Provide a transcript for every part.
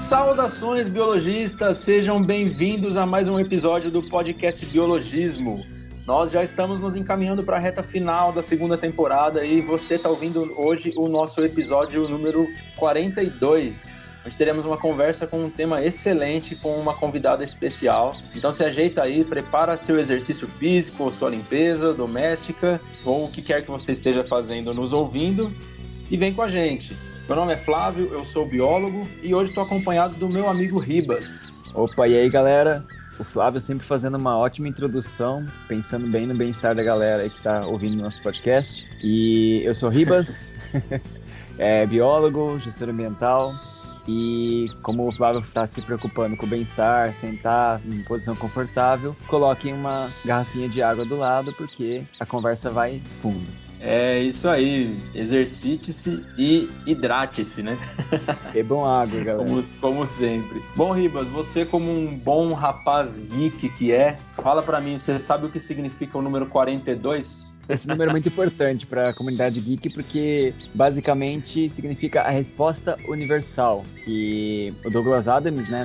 Saudações, biologistas! Sejam bem-vindos a mais um episódio do podcast Biologismo. Nós já estamos nos encaminhando para a reta final da segunda temporada e você está ouvindo hoje o nosso episódio número 42. Nós teremos uma conversa com um tema excelente, com uma convidada especial. Então se ajeita aí, prepara seu exercício físico, ou sua limpeza doméstica, ou o que quer que você esteja fazendo nos ouvindo, e vem com a gente. Meu nome é Flávio, eu sou biólogo e hoje estou acompanhado do meu amigo Ribas. Opa, e aí galera? O Flávio sempre fazendo uma ótima introdução, pensando bem no bem-estar da galera aí que está ouvindo nosso podcast. E eu sou Ribas, biólogo, gestor ambiental. E como o Flávio está se preocupando com o bem-estar, sentar em posição confortável, coloquem uma garrafinha de água do lado porque a conversa vai fundo. É isso aí, exercite-se e hidrate-se, né? Bebam água, galera. Como sempre. Bom, Ribas, você como um bom rapaz geek que é, fala pra mim, você sabe o que significa o número 42? Esse número é muito importante para a comunidade geek porque basicamente significa a resposta universal, que o Douglas Adams, né,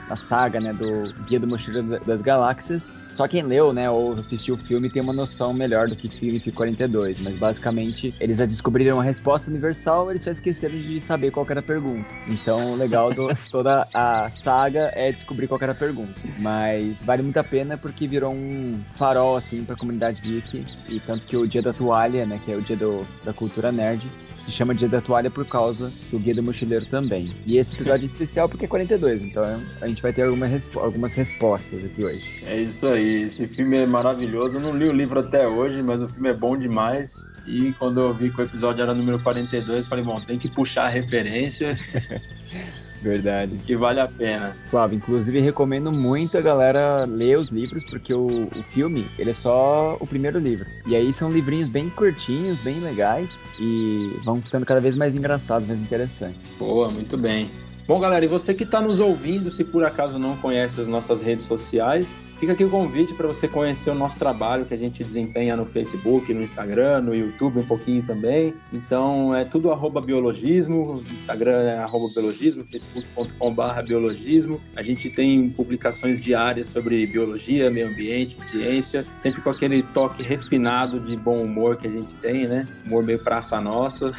na saga, né, do Guia do Mochileiro das Galáxias, só quem leu, né, ou assistiu o filme tem uma noção melhor do que significa 42, mas basicamente eles já descobriram a resposta universal, eles só esqueceram de saber qual era a pergunta. Então o legal de toda a saga é descobrir qual era a pergunta, mas vale muito a pena porque virou um farol assim para a comunidade geek. E tanto que o Dia da Toalha, né, que é o dia da cultura nerd, se chama Dia da Toalha por causa do Guia do Mochileiro também. E esse episódio é especial porque é 42, então a gente vai ter algumas respostas aqui hoje. É isso aí, esse filme é maravilhoso. Eu não li o livro até hoje, mas o filme é bom demais. E quando eu vi que o episódio era número 42, falei, bom, tem que puxar a referência. Verdade. Que vale a pena. Flávio, inclusive recomendo muito a galera ler os livros, porque o filme, ele é só o primeiro livro. E aí são livrinhos bem curtinhos, bem legais, e vão ficando cada vez mais engraçados, mais interessantes. Boa, muito bem. Bom, galera, e você que está nos ouvindo, se por acaso não conhece as nossas redes sociais, fica aqui o convite para você conhecer o nosso trabalho que a gente desempenha no Facebook, no Instagram, no YouTube um pouquinho também. Então, é tudo @biologismo, Instagram é @biologismo, facebook.com/biologismo. A gente tem publicações diárias sobre biologia, meio ambiente, ciência, sempre com aquele toque refinado de bom humor que a gente tem, né? Humor meio praça nossa,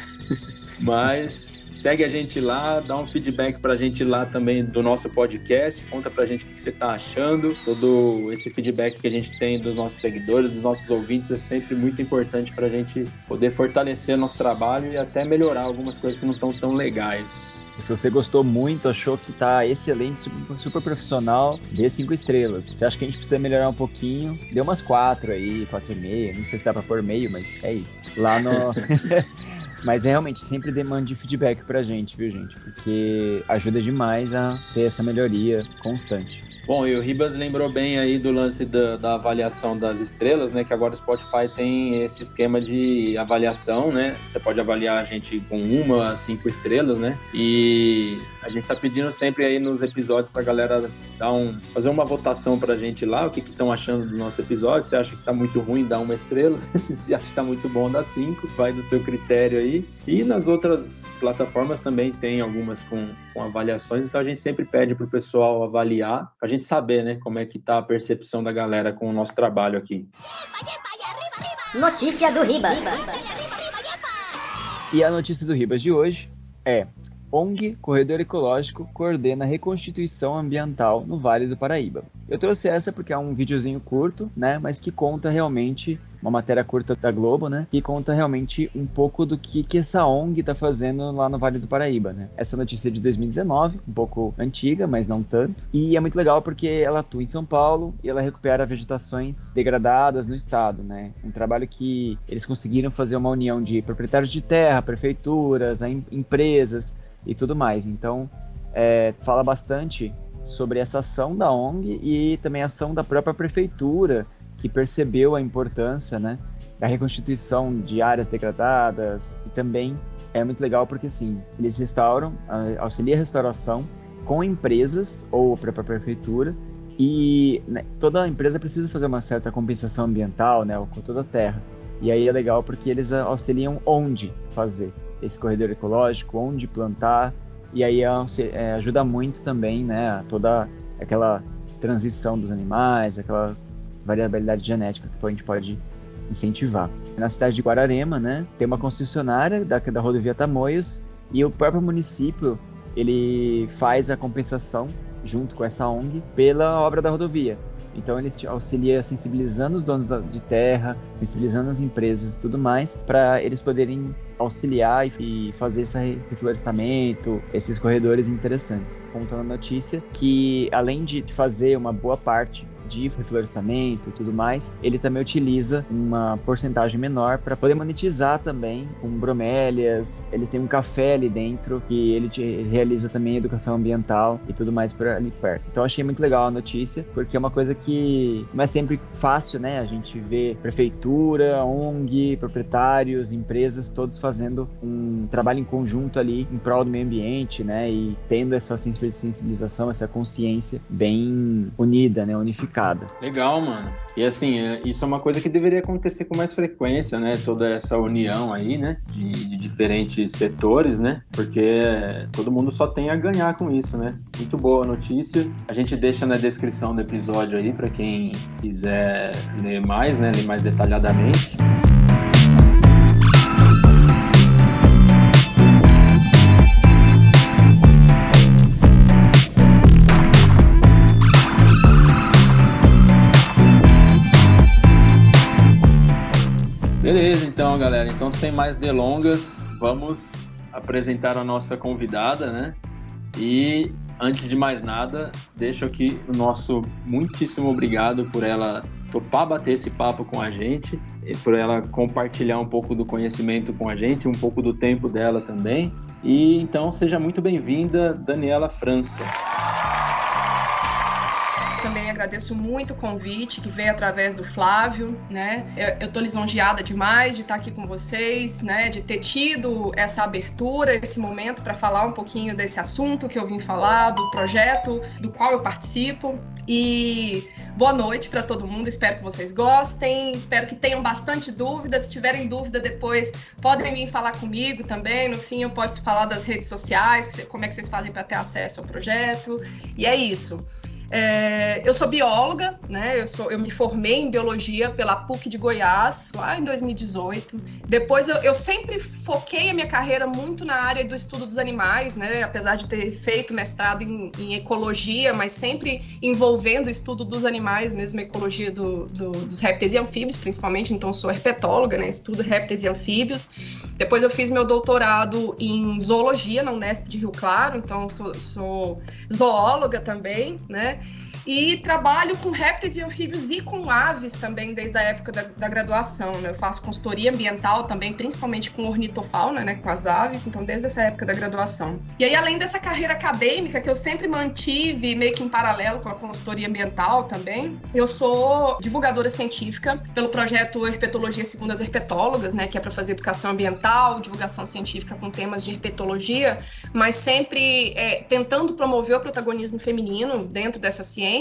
mas... Segue a gente lá, dá um feedback pra gente lá também do nosso podcast, conta pra gente o que você tá achando. Todo esse feedback que a gente tem dos nossos seguidores, dos nossos ouvintes, é sempre muito importante pra gente poder fortalecer nosso trabalho e até melhorar algumas coisas que não estão tão legais. Se você gostou muito, achou que tá excelente, super profissional, dê 5 estrelas. Se acha que a gente precisa melhorar um pouquinho, dê umas 4 aí, 4,5, não sei se dá pra pôr meio, mas é isso. Lá no... Mas realmente, sempre demande feedback pra gente, viu, gente? Porque ajuda demais a ter essa melhoria constante. Bom, e o Ribas lembrou bem aí do lance da avaliação das estrelas, né? Que agora o Spotify tem esse esquema de avaliação, né? Você pode avaliar a gente com 1 a 5 estrelas, né? E a gente tá pedindo sempre aí nos episódios pra galera fazer uma votação pra gente lá, o que estão achando do nosso episódio. Se acha que tá muito ruim, dá 1 estrela. Se acha que tá muito bom, dá 5. Vai do seu critério aí. E nas outras plataformas também tem algumas com avaliações, então a gente sempre pede pro pessoal avaliar, pra gente saber, né, como é que tá a percepção da galera com o nosso trabalho aqui. Notícia do Ribas. E a notícia do Ribas de hoje é: ONG Corredor Ecológico coordena a reconstituição ambiental no Vale do Paraíba. Eu trouxe essa porque é um videozinho curto, né, mas que conta realmente, uma matéria curta da Globo, né, que conta realmente um pouco do que essa ONG está fazendo lá no Vale do Paraíba, né. Essa notícia é de 2019, um pouco antiga, mas não tanto, e é muito legal porque ela atua em São Paulo e ela recupera vegetações degradadas no estado, né, um trabalho que eles conseguiram fazer uma união de proprietários de terra, prefeituras, empresas e tudo mais. Então, fala bastante sobre essa ação da ONG e também a ação da própria prefeitura, que percebeu a importância, né, da reconstituição de áreas degradadas. E também é muito legal porque, assim, eles restauram, auxiliam a restauração com empresas ou a própria prefeitura, e né, toda empresa precisa fazer uma certa compensação ambiental, né, com toda a terra. E aí é legal porque eles auxiliam onde fazer esse corredor ecológico, onde plantar, E aí ajuda muito também, né, toda aquela transição dos animais, aquela variabilidade genética que a gente pode incentivar. Na cidade de Guararema, né, tem uma concessionária da rodovia Tamoios e o próprio município, ele faz a compensação junto com essa ONG pela obra da rodovia. Então ele auxilia sensibilizando os donos de terra, sensibilizando as empresas e tudo mais, para eles poderem auxiliar e fazer esse reflorestamento, esses corredores interessantes. Contando a notícia que, além de fazer uma boa parte de reflorestamento e tudo mais, ele também utiliza uma porcentagem menor para poder monetizar também com bromélias. Ele tem um café ali dentro que ele realiza também educação ambiental e tudo mais por ali perto. Então achei muito legal a notícia, porque é uma coisa que não é sempre fácil, né? A gente vê prefeitura, ONG, proprietários, empresas, todos fazendo um trabalho em conjunto ali em prol do meio ambiente, né? E tendo essa sensibilização, essa consciência bem unida, né? Unificada. Legal, mano. E assim, isso é uma coisa que deveria acontecer com mais frequência, né? Toda essa união aí, né? De diferentes setores, né? Porque todo mundo só tem a ganhar com isso, né? Muito boa a notícia. A gente deixa na descrição do episódio aí para quem quiser ler mais, né? Ler mais detalhadamente. Beleza, então, galera. Então, sem mais delongas, vamos apresentar a nossa convidada, né? E, antes de mais nada, deixo aqui o nosso muitíssimo obrigado por ela topar bater esse papo com a gente, e por ela compartilhar um pouco do conhecimento com a gente, um pouco do tempo dela também. E, então, seja muito bem-vinda, Daniela França. Também agradeço muito o convite que veio através do Flávio, né? Eu tô lisonjeada demais de estar aqui com vocês, né? De ter tido essa abertura, esse momento para falar um pouquinho desse assunto que eu vim falar, do projeto do qual eu participo. E boa noite para todo mundo, espero que vocês gostem, espero que tenham bastante dúvidas. Se tiverem dúvida depois, podem vir falar comigo também. No fim, eu posso falar das redes sociais, como é que vocês fazem para ter acesso ao projeto. E é isso. Eu sou bióloga, né? Eu me formei em biologia pela PUC de Goiás, lá em 2018. Depois eu sempre foquei a minha carreira muito na área do estudo dos animais, né? Apesar de ter feito mestrado em ecologia, mas sempre envolvendo o estudo dos animais, mesmo a ecologia dos répteis e anfíbios, principalmente. Então, eu sou herpetóloga, né? Estudo répteis e anfíbios. Depois eu fiz meu doutorado em zoologia na Unesp de Rio Claro, então sou zoóloga também, né? E trabalho com répteis e anfíbios e com aves também desde a época da graduação, né? Eu faço consultoria ambiental também, principalmente com ornitofauna, né? Com as aves, então desde essa época da graduação. E aí, além dessa carreira acadêmica que eu sempre mantive meio que em paralelo com a consultoria ambiental também, eu sou divulgadora científica pelo projeto Herpetologia Segundo as Herpetólogas, né? Que é para fazer educação ambiental, divulgação científica com temas de herpetologia, mas sempre tentando promover o protagonismo feminino dentro dessa ciência.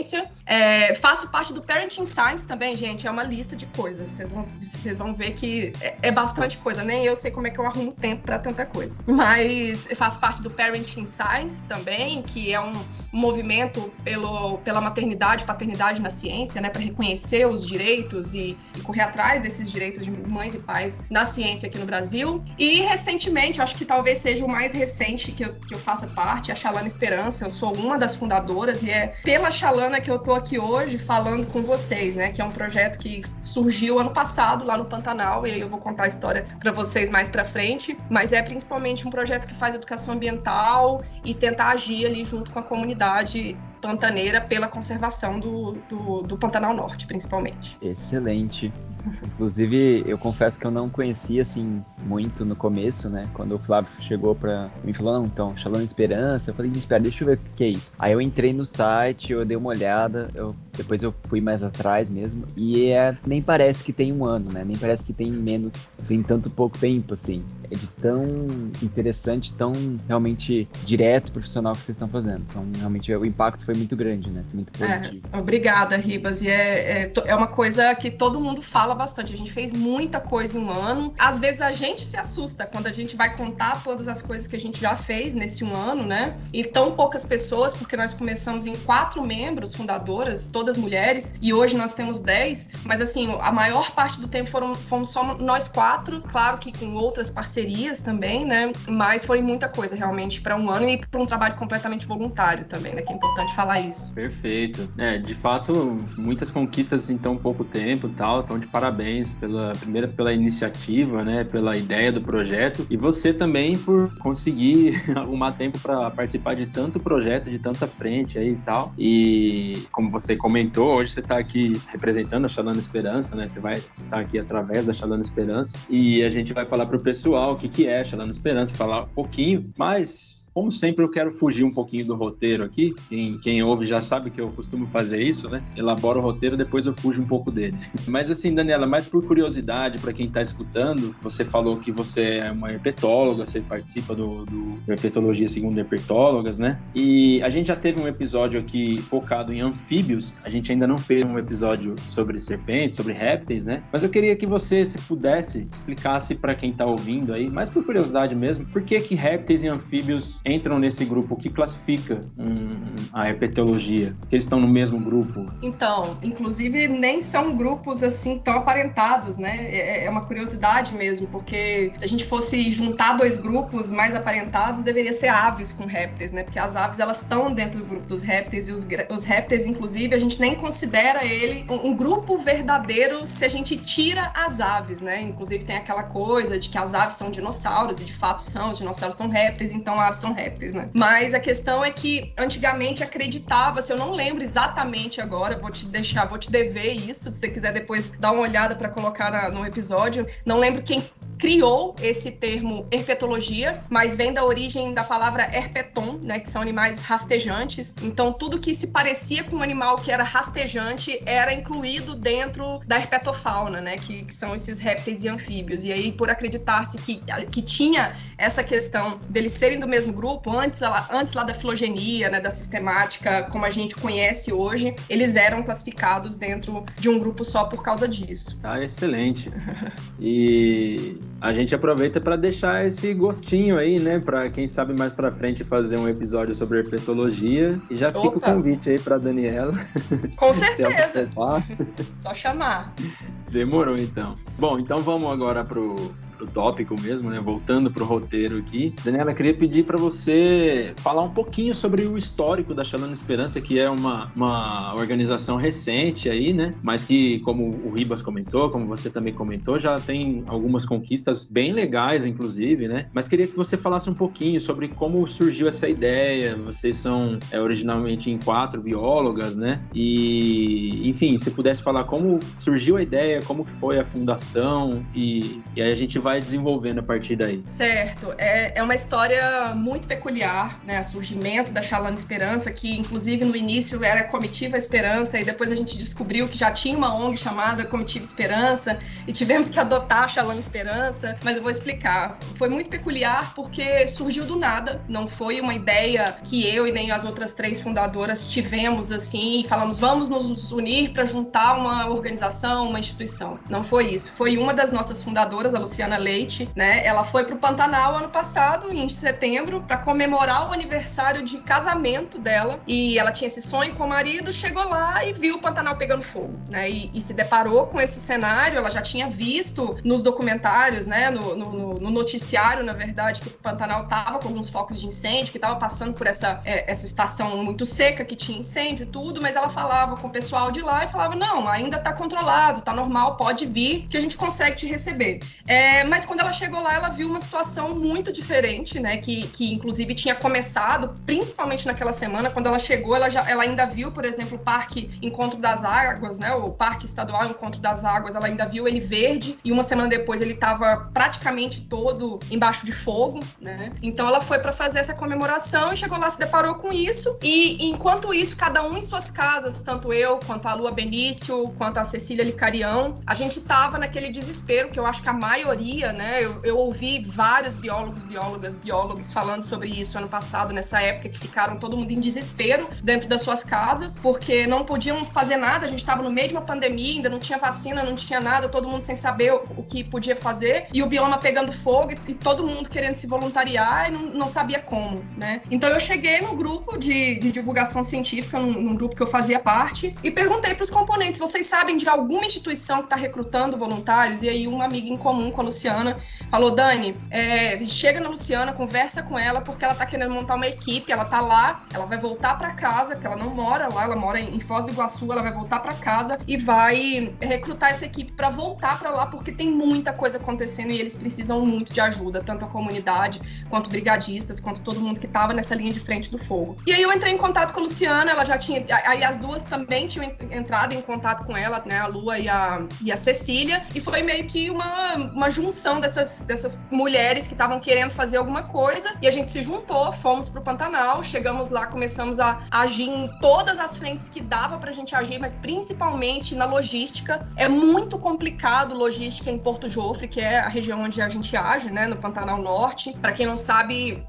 Faço parte do Parenting Science também, gente, é uma lista de coisas, vocês vão ver que é bastante coisa, nem eu sei como é que eu arrumo tempo para tanta coisa, mas faço parte do Parenting Science também, que é um movimento pela maternidade e paternidade na ciência, né, para reconhecer os direitos e correr atrás desses direitos de mães e pais na ciência aqui no Brasil. E recentemente, acho que talvez seja o mais recente que eu faça parte, a Xalana Esperança. Eu sou uma das fundadoras e é pela Xalana que eu tô aqui hoje falando com vocês, né? Que é um projeto que surgiu ano passado lá no Pantanal, e aí eu vou contar a história para vocês mais para frente, mas é principalmente um projeto que faz educação ambiental e tentar agir ali junto com a comunidade pantaneira pela conservação do Pantanal Norte, principalmente. Excelente. Inclusive, eu confesso que eu não conhecia, assim, muito no começo, né? Quando o Flávio chegou pra mim e falou, não, então, Xalana Esperança, eu falei, espera, deixa eu ver o que é isso. Aí eu entrei no site, eu dei uma olhada, eu depois eu fui mais atrás mesmo, e nem parece que tem um ano, né? Nem parece que tem tanto pouco tempo, assim. É de tão interessante, tão realmente direto, profissional que vocês estão fazendo. Então, realmente, o impacto foi muito grande, né? Muito positivo. Obrigada, Ribas. E é uma coisa que todo mundo fala bastante. A gente fez muita coisa em um ano. Às vezes a gente se assusta quando a gente vai contar todas as coisas que a gente já fez nesse um ano, né? E tão poucas pessoas, porque nós começamos em 4 membros fundadoras, todas mulheres, e hoje nós temos 10, mas assim, a maior parte do tempo fomos só nós 4, claro que com outras parcerias também, né? Mas foi muita coisa realmente para um ano e para um trabalho completamente voluntário também, né? Que é importante falar isso. Perfeito. De fato, muitas conquistas em tão pouco tempo e tal, então de parabéns primeiro pela iniciativa, né? Pela ideia do projeto, e você também por conseguir arrumar tempo para participar de tanto projeto, de tanta frente aí e tal. E como você comentou, hoje você está aqui representando a Chalana Esperança, né? Você tá aqui através da Chalana Esperança, e a gente vai falar pro pessoal o que é a Chalana Esperança, falar um pouquinho, mas como sempre, eu quero fugir um pouquinho do roteiro aqui. Quem ouve já sabe que eu costumo fazer isso, né? Elaboro o roteiro, depois eu fujo um pouco dele. Mas assim, Daniela, mais por curiosidade, para quem está escutando, você falou que você é uma herpetóloga, você participa do Herpetologia Segundo Herpetólogas, né? E a gente já teve um episódio aqui focado em anfíbios. A gente ainda não fez um episódio sobre serpentes, sobre répteis, né? Mas eu queria que você, se pudesse, explicasse para quem está ouvindo aí, mais por curiosidade mesmo, por que répteis e anfíbios entram nesse grupo que classifica a herpetologia, que eles estão no mesmo grupo? Então, inclusive nem são grupos assim tão aparentados, né? É uma curiosidade mesmo, porque se a gente fosse juntar 2 grupos mais aparentados, deveria ser aves com répteis, né? Porque as aves, elas estão dentro do grupo dos répteis, e os répteis, inclusive, a gente nem considera ele um grupo verdadeiro se a gente tira as aves, né? Inclusive tem aquela coisa de que as aves são dinossauros, e de fato são, os dinossauros são répteis, então aves são répteis, né? Mas a questão é que antigamente acreditava-se, eu não lembro exatamente agora, vou te dever isso, se você quiser depois dar uma olhada para colocar no episódio, não lembro quem criou esse termo herpetologia, mas vem da origem da palavra herpeton, né, que são animais rastejantes. Então, tudo que se parecia com um animal que era rastejante era incluído dentro da herpetofauna, né, que são esses répteis e anfíbios. E aí, por acreditar-se que tinha essa questão deles serem do mesmo grupo, antes lá da filogenia, né, da sistemática, como a gente conhece hoje, eles eram classificados dentro de um grupo só por causa disso. Tá, excelente. E a gente aproveita para deixar esse gostinho aí, né, para quem sabe mais para frente fazer um episódio sobre herpetologia. E já fica o convite aí para Daniela. Com certeza. Só chamar. Demorou, então. Bom, então vamos agora pro tópico mesmo, né? Voltando pro roteiro aqui. Daniela, queria pedir para você falar um pouquinho sobre o histórico da Chalana Esperança, que é uma organização recente aí, né? Mas que, como o Ribas comentou, como você também comentou, já tem algumas conquistas bem legais, inclusive, né? Mas queria que você falasse um pouquinho sobre como surgiu essa ideia. Vocês são originalmente em 4 biólogas, né? E, enfim, se pudesse falar como surgiu a ideia, como que foi a fundação, e aí a gente vai desenvolvendo a partir daí. Certo. É uma história muito peculiar, né? O surgimento da Chalana Esperança, que inclusive no início era Comitiva Esperança, e depois a gente descobriu que já tinha uma ONG chamada Comitiva Esperança, e tivemos que adotar a Chalana Esperança, mas eu vou explicar. Foi muito peculiar porque surgiu do nada, não foi uma ideia que eu e nem as outras 3 fundadoras tivemos assim, e falamos, vamos nos unir para juntar uma organização, uma instituição. Não foi isso. Foi uma das nossas fundadoras, a Luciana Leite, né? Ela foi pro Pantanal ano passado, em setembro, para comemorar o aniversário de casamento dela, e ela tinha esse sonho com o marido, chegou lá e viu o Pantanal pegando fogo, né? E se deparou com esse cenário. Ela já tinha visto nos documentários, né? No noticiário, na verdade, que o Pantanal tava com alguns focos de incêndio, que tava passando por essa estação muito seca, que tinha incêndio e tudo, mas ela falava com o pessoal de lá e falava, não, ainda tá controlado, tá normal, pode vir, que a gente consegue te receber. Mas quando ela chegou lá, ela viu uma situação muito diferente, né? Que inclusive tinha começado, principalmente naquela semana, quando ela chegou, ela ainda viu, por exemplo, o Parque Encontro das Águas, né? O Parque Estadual Encontro das Águas, ela ainda viu ele verde, e uma semana depois ele estava praticamente todo embaixo de fogo, né? Então ela foi para fazer essa comemoração e chegou lá, se deparou com isso, e enquanto isso, cada um em suas casas, tanto eu, quanto a Lua Benício, quanto a Cecília Licarião, a gente tava naquele desespero, que eu acho que a maioria, né? Eu ouvi vários biólogos falando sobre isso ano passado, nessa época, que ficaram todo mundo em desespero dentro das suas casas, porque não podiam fazer nada, a gente estava no meio de uma pandemia, ainda não tinha vacina, não tinha nada, todo mundo sem saber o que podia fazer, e o bioma pegando fogo, e todo mundo querendo se voluntariar, e não sabia como, né? Então eu cheguei no grupo de divulgação científica, num grupo que eu fazia parte, e perguntei para os componentes, vocês sabem de alguma instituição que está recrutando voluntários? E aí uma amiga em comum com a Luciana falou, Dani, chega na Luciana, conversa com ela, porque ela tá querendo montar uma equipe, ela tá lá, ela vai voltar para casa, porque ela não mora lá, ela mora em Foz do Iguaçu, ela vai voltar para casa e vai recrutar essa equipe para voltar para lá, porque tem muita coisa acontecendo e eles precisam muito de ajuda, tanto a comunidade, quanto brigadistas, quanto todo mundo que tava nessa linha de frente do fogo. E aí eu entrei em contato com a Luciana, ela já tinha, aí as duas também tinham entrado em contato com ela, né, a Lua e a Cecília, e foi meio que uma junção dessas mulheres que estavam querendo fazer alguma coisa, e a gente se juntou, fomos pro Pantanal, chegamos lá, começamos a agir em todas as frentes que dava pra gente agir, mas principalmente na logística. É muito complicado logística em Porto Jofre, que é a região onde a gente age, né, no Pantanal Norte. Pra quem não sabe,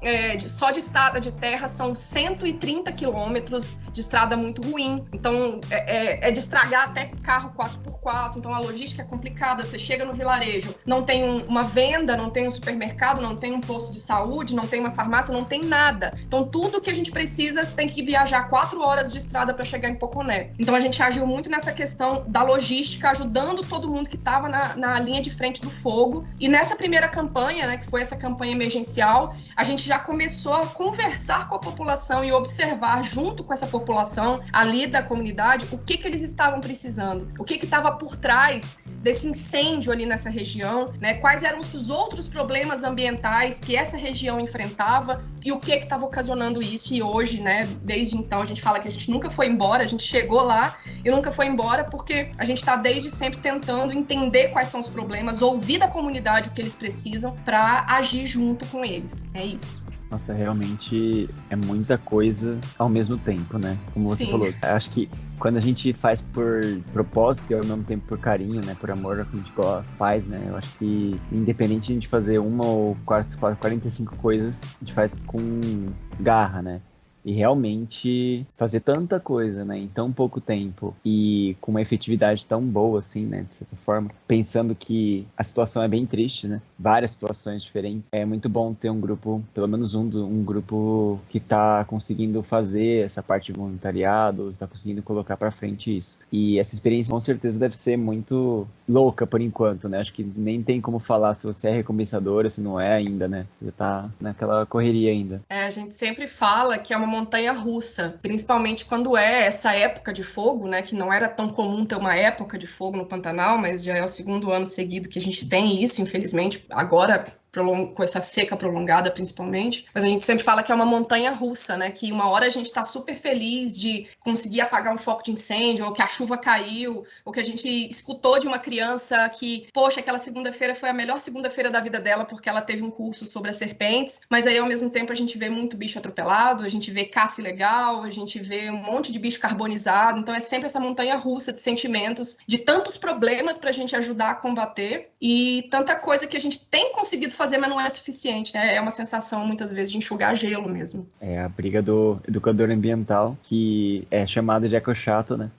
só de estrada de terra são 130 quilômetros de estrada muito ruim. Então, é de estragar até carro 4x4. Então, a logística é complicada. Você chega no vilarejo, não tem uma venda, não tem um supermercado, não tem um posto de saúde, não tem uma farmácia, não tem nada. Então, tudo que a gente precisa tem que viajar 4 horas de estrada para chegar em Poconé. Então, a gente agiu muito nessa questão da logística, ajudando todo mundo que estava na linha de frente do fogo. E nessa primeira campanha, né, que foi essa campanha emergencial, a gente já começou a conversar com a população e observar junto com essa população ali da comunidade o que eles estavam precisando, o que estava por trás desse incêndio ali nessa região, né? Quais eram os outros problemas ambientais que essa região enfrentava e o que estava ocasionando isso. E hoje, né, desde então, a gente fala que a gente nunca foi embora, a gente chegou lá e nunca foi embora porque a gente está desde sempre tentando entender quais são os problemas, ouvir da comunidade o que eles precisam para agir junto com eles. É isso. Nossa, realmente é muita coisa ao mesmo tempo, né? Como você falou. Acho que quando a gente faz por propósito e ao mesmo tempo por carinho, né? Por amor ao que a gente faz, né? Eu acho que independente de a gente fazer uma ou 45 coisas, a gente faz com garra, né? E realmente fazer tanta coisa, né, em tão pouco tempo e com uma efetividade tão boa, assim, né, de certa forma, pensando que a situação é bem triste, né, várias situações diferentes, é muito bom ter um grupo, pelo menos um grupo que tá conseguindo fazer essa parte de voluntariado, tá conseguindo colocar pra frente isso. E essa experiência com certeza deve ser muito louca por enquanto, né, acho que nem tem como falar se você é recompensadora, se não é ainda, né, você tá naquela correria ainda. A gente sempre fala que é uma montanha russa, principalmente quando é essa época de fogo, né, que não era tão comum ter uma época de fogo no Pantanal, mas já é o segundo ano seguido que a gente tem isso, infelizmente, agora com essa seca prolongada, principalmente. Mas a gente sempre fala que é uma montanha russa, né? Que uma hora a gente tá super feliz de conseguir apagar um foco de incêndio, ou que a chuva caiu, ou que a gente escutou de uma criança que, poxa, aquela segunda-feira foi a melhor segunda-feira da vida dela porque ela teve um curso sobre as serpentes. Mas aí, ao mesmo tempo, a gente vê muito bicho atropelado, a gente vê caça ilegal, a gente vê um monte de bicho carbonizado. Então é sempre essa montanha russa de sentimentos, de tantos problemas pra gente ajudar a combater e tanta coisa que a gente tem conseguido fazer, mas não é suficiente, né? É uma sensação, muitas vezes, de enxugar gelo mesmo. É a briga do educador ambiental, que é chamado de ecochato, né?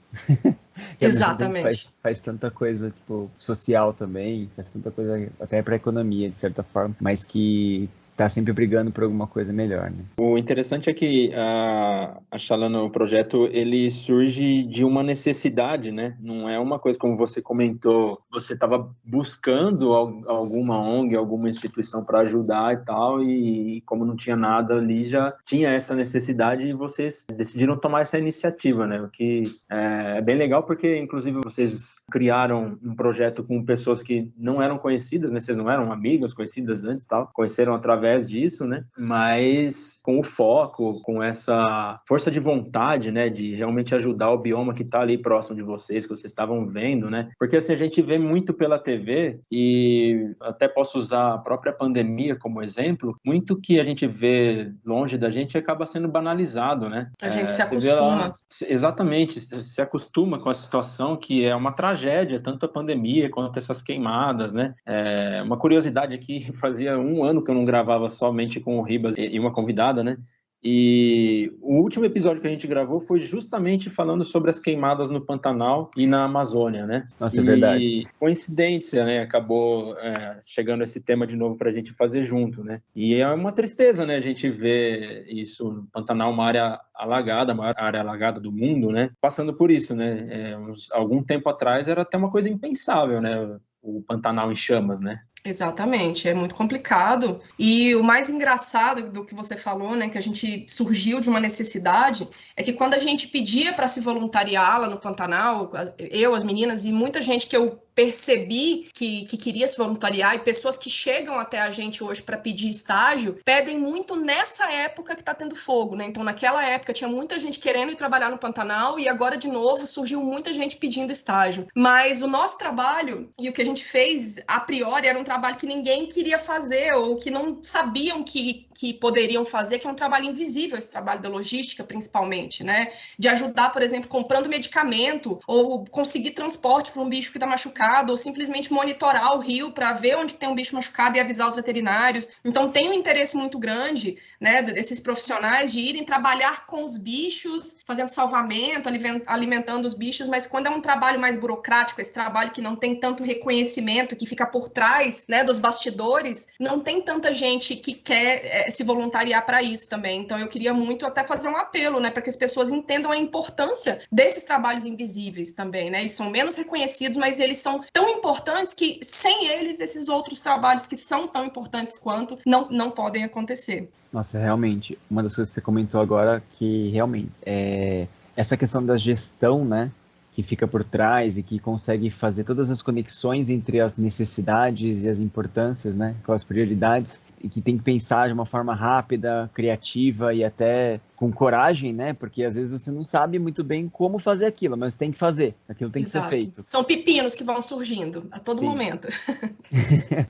Exatamente. Faz tanta coisa, tipo, social também, faz tanta coisa até para a economia, de certa forma, mas que tá sempre brigando por alguma coisa melhor, né? O interessante é que a Chalana, o projeto, ele surge de uma necessidade, né? Não é uma coisa, como você comentou, você estava buscando alguma ONG, alguma instituição para ajudar e tal, e como não tinha nada ali, já tinha essa necessidade e vocês decidiram tomar essa iniciativa, né? O que é bem legal porque, inclusive, vocês criaram um projeto com pessoas que não eram conhecidas, né? Vocês não eram amigas, conhecidas antes e tal, conheceram através disso, né? Mas com o foco, com essa força de vontade, né? De realmente ajudar o bioma que está ali próximo de vocês, que vocês estavam vendo, né? Porque assim, a gente vê muito pela TV e até posso usar a própria pandemia como exemplo, muito que a gente vê longe da gente acaba sendo banalizado, né? A gente se Você vê lá, acostuma. exatamente, se acostuma com a situação que é uma tragédia, tanto a pandemia quanto essas queimadas, né? Uma curiosidade aqui, fazia um ano que eu não gravava somente com o Ribas e uma convidada, né? E o último episódio que a gente gravou foi justamente falando sobre as queimadas no Pantanal e na Amazônia, né? Nossa, é verdade. E coincidência, né? Acabou chegando esse tema de novo para a gente fazer junto, né? E é uma tristeza, né? A gente ver isso no Pantanal, uma área alagada, a maior área alagada do mundo, né? Passando por isso, né? Algum tempo atrás era até uma coisa impensável, né? O Pantanal em chamas, né? Exatamente, é muito complicado. E o mais engraçado do que você falou, né, que a gente surgiu de uma necessidade, é que quando a gente pedia para se voluntariar lá no Pantanal, eu, as meninas e muita gente que eu percebi que queria se voluntariar e pessoas que chegam até a gente hoje para pedir estágio, pedem muito nessa época que está tendo fogo, né? Então, naquela época tinha muita gente querendo ir trabalhar no Pantanal e agora, de novo, surgiu muita gente pedindo estágio. Mas o nosso trabalho e o que a gente fez, a priori, era um trabalho que ninguém queria fazer ou que não sabiam que poderiam fazer, que é um trabalho invisível, esse trabalho da logística, principalmente, né? De ajudar, por exemplo, comprando medicamento ou conseguir transporte para um bicho que está machucado, ou simplesmente monitorar o rio para ver onde tem um bicho machucado e avisar os veterinários. Então, tem um interesse muito grande, né, desses profissionais de irem trabalhar com os bichos, fazendo salvamento, alimentando os bichos, mas quando é um trabalho mais burocrático, esse trabalho que não tem tanto reconhecimento, que fica por trás, né, dos bastidores, não tem tanta gente que quer se voluntariar para isso também. Então, eu queria muito até fazer um apelo, né, para que as pessoas entendam a importância desses trabalhos invisíveis também, né? Eles são menos reconhecidos, mas eles são tão importantes que, sem eles, esses outros trabalhos que são tão importantes quanto, não podem acontecer. Nossa, realmente, uma das coisas que você comentou agora, que realmente é essa questão da gestão, né, que fica por trás e que consegue fazer todas as conexões entre as necessidades e as importâncias, né, aquelas prioridades, e que tem que pensar de uma forma rápida, criativa e até com coragem, né? Porque às vezes você não sabe muito bem como fazer aquilo, mas tem que fazer, aquilo tem que ser feito. São pepinos que vão surgindo a todo momento.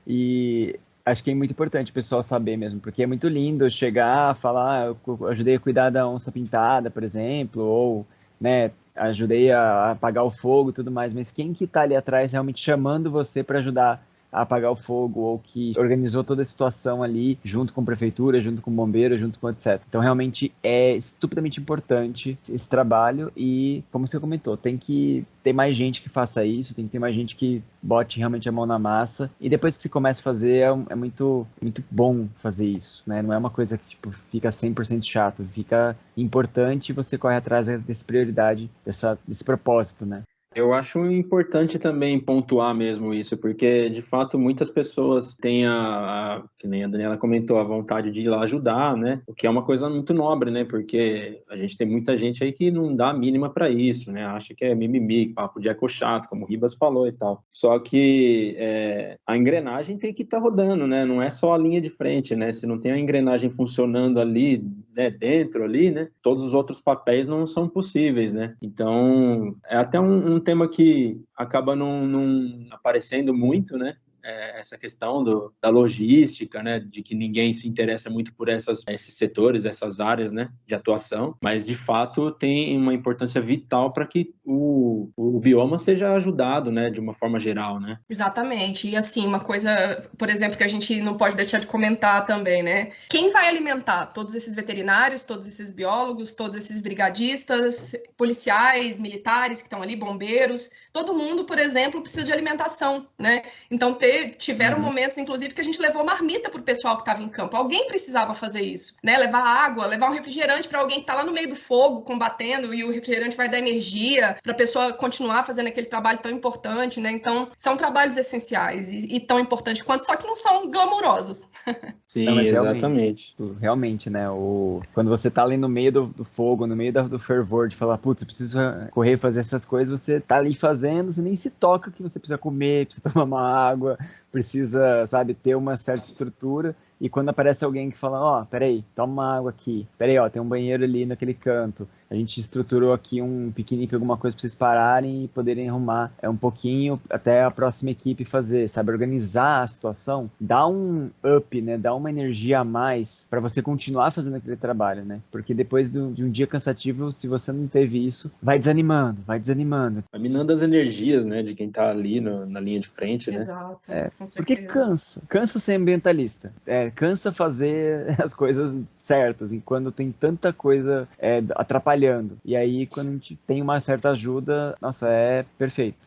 E acho que é muito importante o pessoal saber mesmo, porque é muito lindo chegar, falar, eu ajudei a cuidar da onça pintada, por exemplo, ou, né, ajudei a apagar o fogo e tudo mais, mas quem que tá ali atrás realmente chamando você para ajudar a apagar o fogo, ou que organizou toda a situação ali, junto com a prefeitura, junto com o bombeiro, junto com etc. Então, realmente, é estupidamente importante esse trabalho e, como você comentou, tem que ter mais gente que faça isso, tem que ter mais gente que bote realmente a mão na massa, e depois que você começa a fazer, é muito, muito bom fazer isso, né? Não é uma coisa que, tipo, fica 100% chato, fica importante e você corre atrás dessa prioridade, desse propósito, né? Eu acho importante também pontuar mesmo isso, porque de fato muitas pessoas têm que nem a Daniela comentou, a vontade de ir lá ajudar, né? O que é uma coisa muito nobre, né? Porque a gente tem muita gente aí que não dá a mínima para isso, né? Acha que é mimimi, papo de eco chato, como o Ribas falou e tal. Só que a engrenagem tem que estar rodando, né? Não é só a linha de frente, né? Se não tem a engrenagem funcionando ali, né, dentro ali, né? Todos os outros papéis não são possíveis, né? Então, é até um tema que acaba não aparecendo muito, né? Essa questão da logística, né, de que ninguém se interessa muito por esses setores, essas áreas, né, de atuação, mas de fato tem uma importância vital para que o bioma seja ajudado, né, de uma forma geral, né? Exatamente. E assim, uma coisa, por exemplo, que a gente não pode deixar de comentar também, né? Quem vai alimentar todos esses veterinários, todos esses biólogos, todos esses brigadistas, policiais, militares que estão ali, bombeiros, todo mundo, por exemplo, precisa de alimentação, né? Então, ter Tiveram momentos, inclusive, que a gente levou marmita pro pessoal que estava em campo. Alguém precisava fazer isso, né? Levar água, levar um refrigerante para alguém que tá lá no meio do fogo, combatendo, e o refrigerante vai dar energia para a pessoa continuar fazendo aquele trabalho tão importante, né? Então, são trabalhos essenciais e tão importantes quanto, só que não são glamurosos. Sim, Não, mas exatamente. Realmente, né? Quando você tá ali no meio do fogo, no meio do fervor, de falar, putz, eu preciso correr fazer essas coisas, você tá ali fazendo, você nem se toca que você precisa comer, precisa tomar uma água, precisa, sabe, ter uma certa estrutura. E quando aparece alguém que fala, ó, peraí, toma uma água aqui, peraí, ó, tem um banheiro ali naquele canto, a gente estruturou aqui um piquenique, alguma coisa pra vocês pararem e poderem arrumar um pouquinho até a próxima equipe fazer, sabe, organizar a situação, dá um up, né, dá uma energia a mais pra você continuar fazendo aquele trabalho, né, porque depois de um dia cansativo, se você não teve isso, vai desanimando. Vai minando as energias, né, de quem tá ali na linha de frente, né. Exato, com certeza. Porque cansa ser ambientalista, cansa fazer as coisas certas, e quando tem tanta coisa atrapalhando. E aí, quando a gente tem uma certa ajuda, nossa, é perfeito.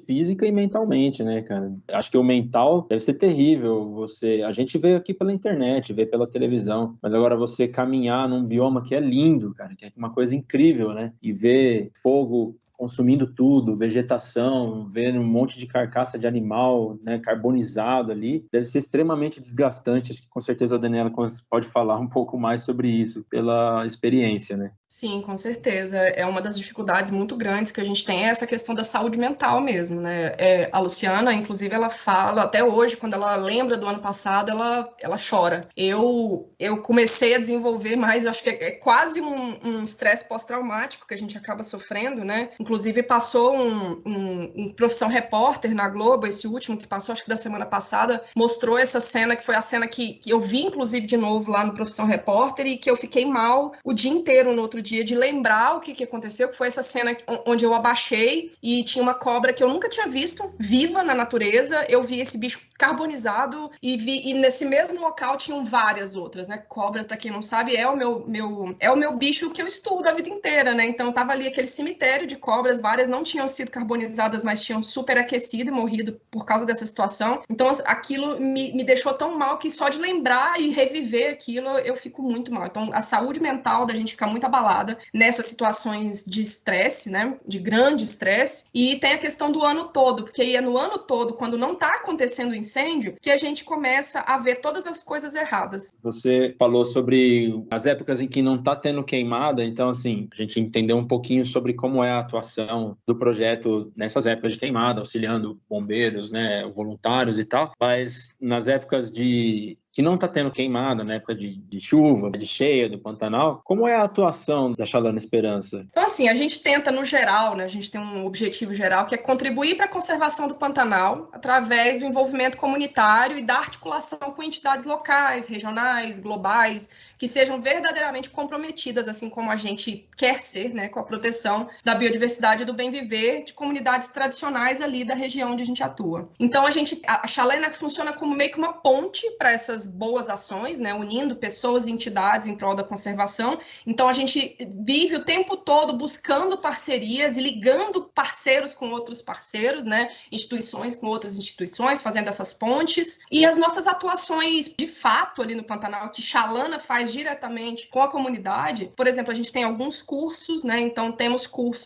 Física e mentalmente, né, cara? Acho que o mental deve ser terrível. A gente vê aqui pela internet, vê pela televisão, mas agora você caminhar num bioma que é lindo, cara, que é uma coisa incrível, né? E ver fogo consumindo tudo, vegetação, ver um monte de carcaça de animal, né, carbonizado ali, deve ser extremamente desgastante. Acho que com certeza a Daniela pode falar um pouco mais sobre isso, pela experiência, né? Sim, com certeza. É uma das dificuldades muito grandes que a gente tem, é essa questão da saúde mental mesmo, né? A Luciana, inclusive, ela fala, até hoje, quando ela lembra do ano passado, ela chora. Eu comecei a desenvolver mais, acho que é quase um estresse pós-traumático que a gente acaba sofrendo, né? Inclusive, passou um Profissão Repórter na Globo, esse último que passou, acho que da semana passada, mostrou essa cena, que foi a cena que eu vi, inclusive, de novo lá no Profissão Repórter, e que eu fiquei mal o dia inteiro no outro dia de lembrar o que aconteceu, que foi essa cena onde eu abaixei e tinha uma cobra que eu nunca tinha visto viva na natureza. Eu vi esse bicho carbonizado e nesse mesmo local tinham várias outras, né? Cobra, para quem não sabe, é o meu bicho que eu estudo a vida inteira, né? Então tava ali aquele cemitério de cobras, várias não tinham sido carbonizadas, mas tinham superaquecido e morrido por causa dessa situação. Então aquilo me deixou tão mal que só de lembrar e reviver aquilo eu fico muito mal. Então a saúde mental da gente fica muito abalada nessas situações de estresse, né? De grande estresse. E tem a questão do ano todo, porque aí é no ano todo, quando não está acontecendo incêndio, que a gente começa a ver todas as coisas erradas. Você falou sobre as épocas em que não está tendo queimada, então, assim, a gente entendeu um pouquinho sobre como é a atuação do projeto nessas épocas de queimada, auxiliando bombeiros, né, voluntários e tal, mas nas épocas que não está tendo queimada, na época de chuva, de cheia, do Pantanal, como é a atuação da Chalana Esperança? Então, assim, a gente tenta, no geral, né, a gente tem um objetivo geral, que é contribuir para a conservação do Pantanal através do envolvimento comunitário e da articulação com entidades locais, regionais, globais, que sejam verdadeiramente comprometidas, assim como a gente quer ser, né, com a proteção da biodiversidade e do bem viver de comunidades tradicionais ali da região onde a gente atua. Então, a Chalana funciona como meio que uma ponte para essas boas ações, né, unindo pessoas e entidades em prol da conservação. Então, a gente vive o tempo todo buscando parcerias e ligando parceiros com outros parceiros, né, instituições com outras instituições, fazendo essas pontes. E as nossas atuações, de fato, ali no Pantanal, que Chalana faz diretamente com a comunidade. Por exemplo, a gente tem alguns cursos, né, então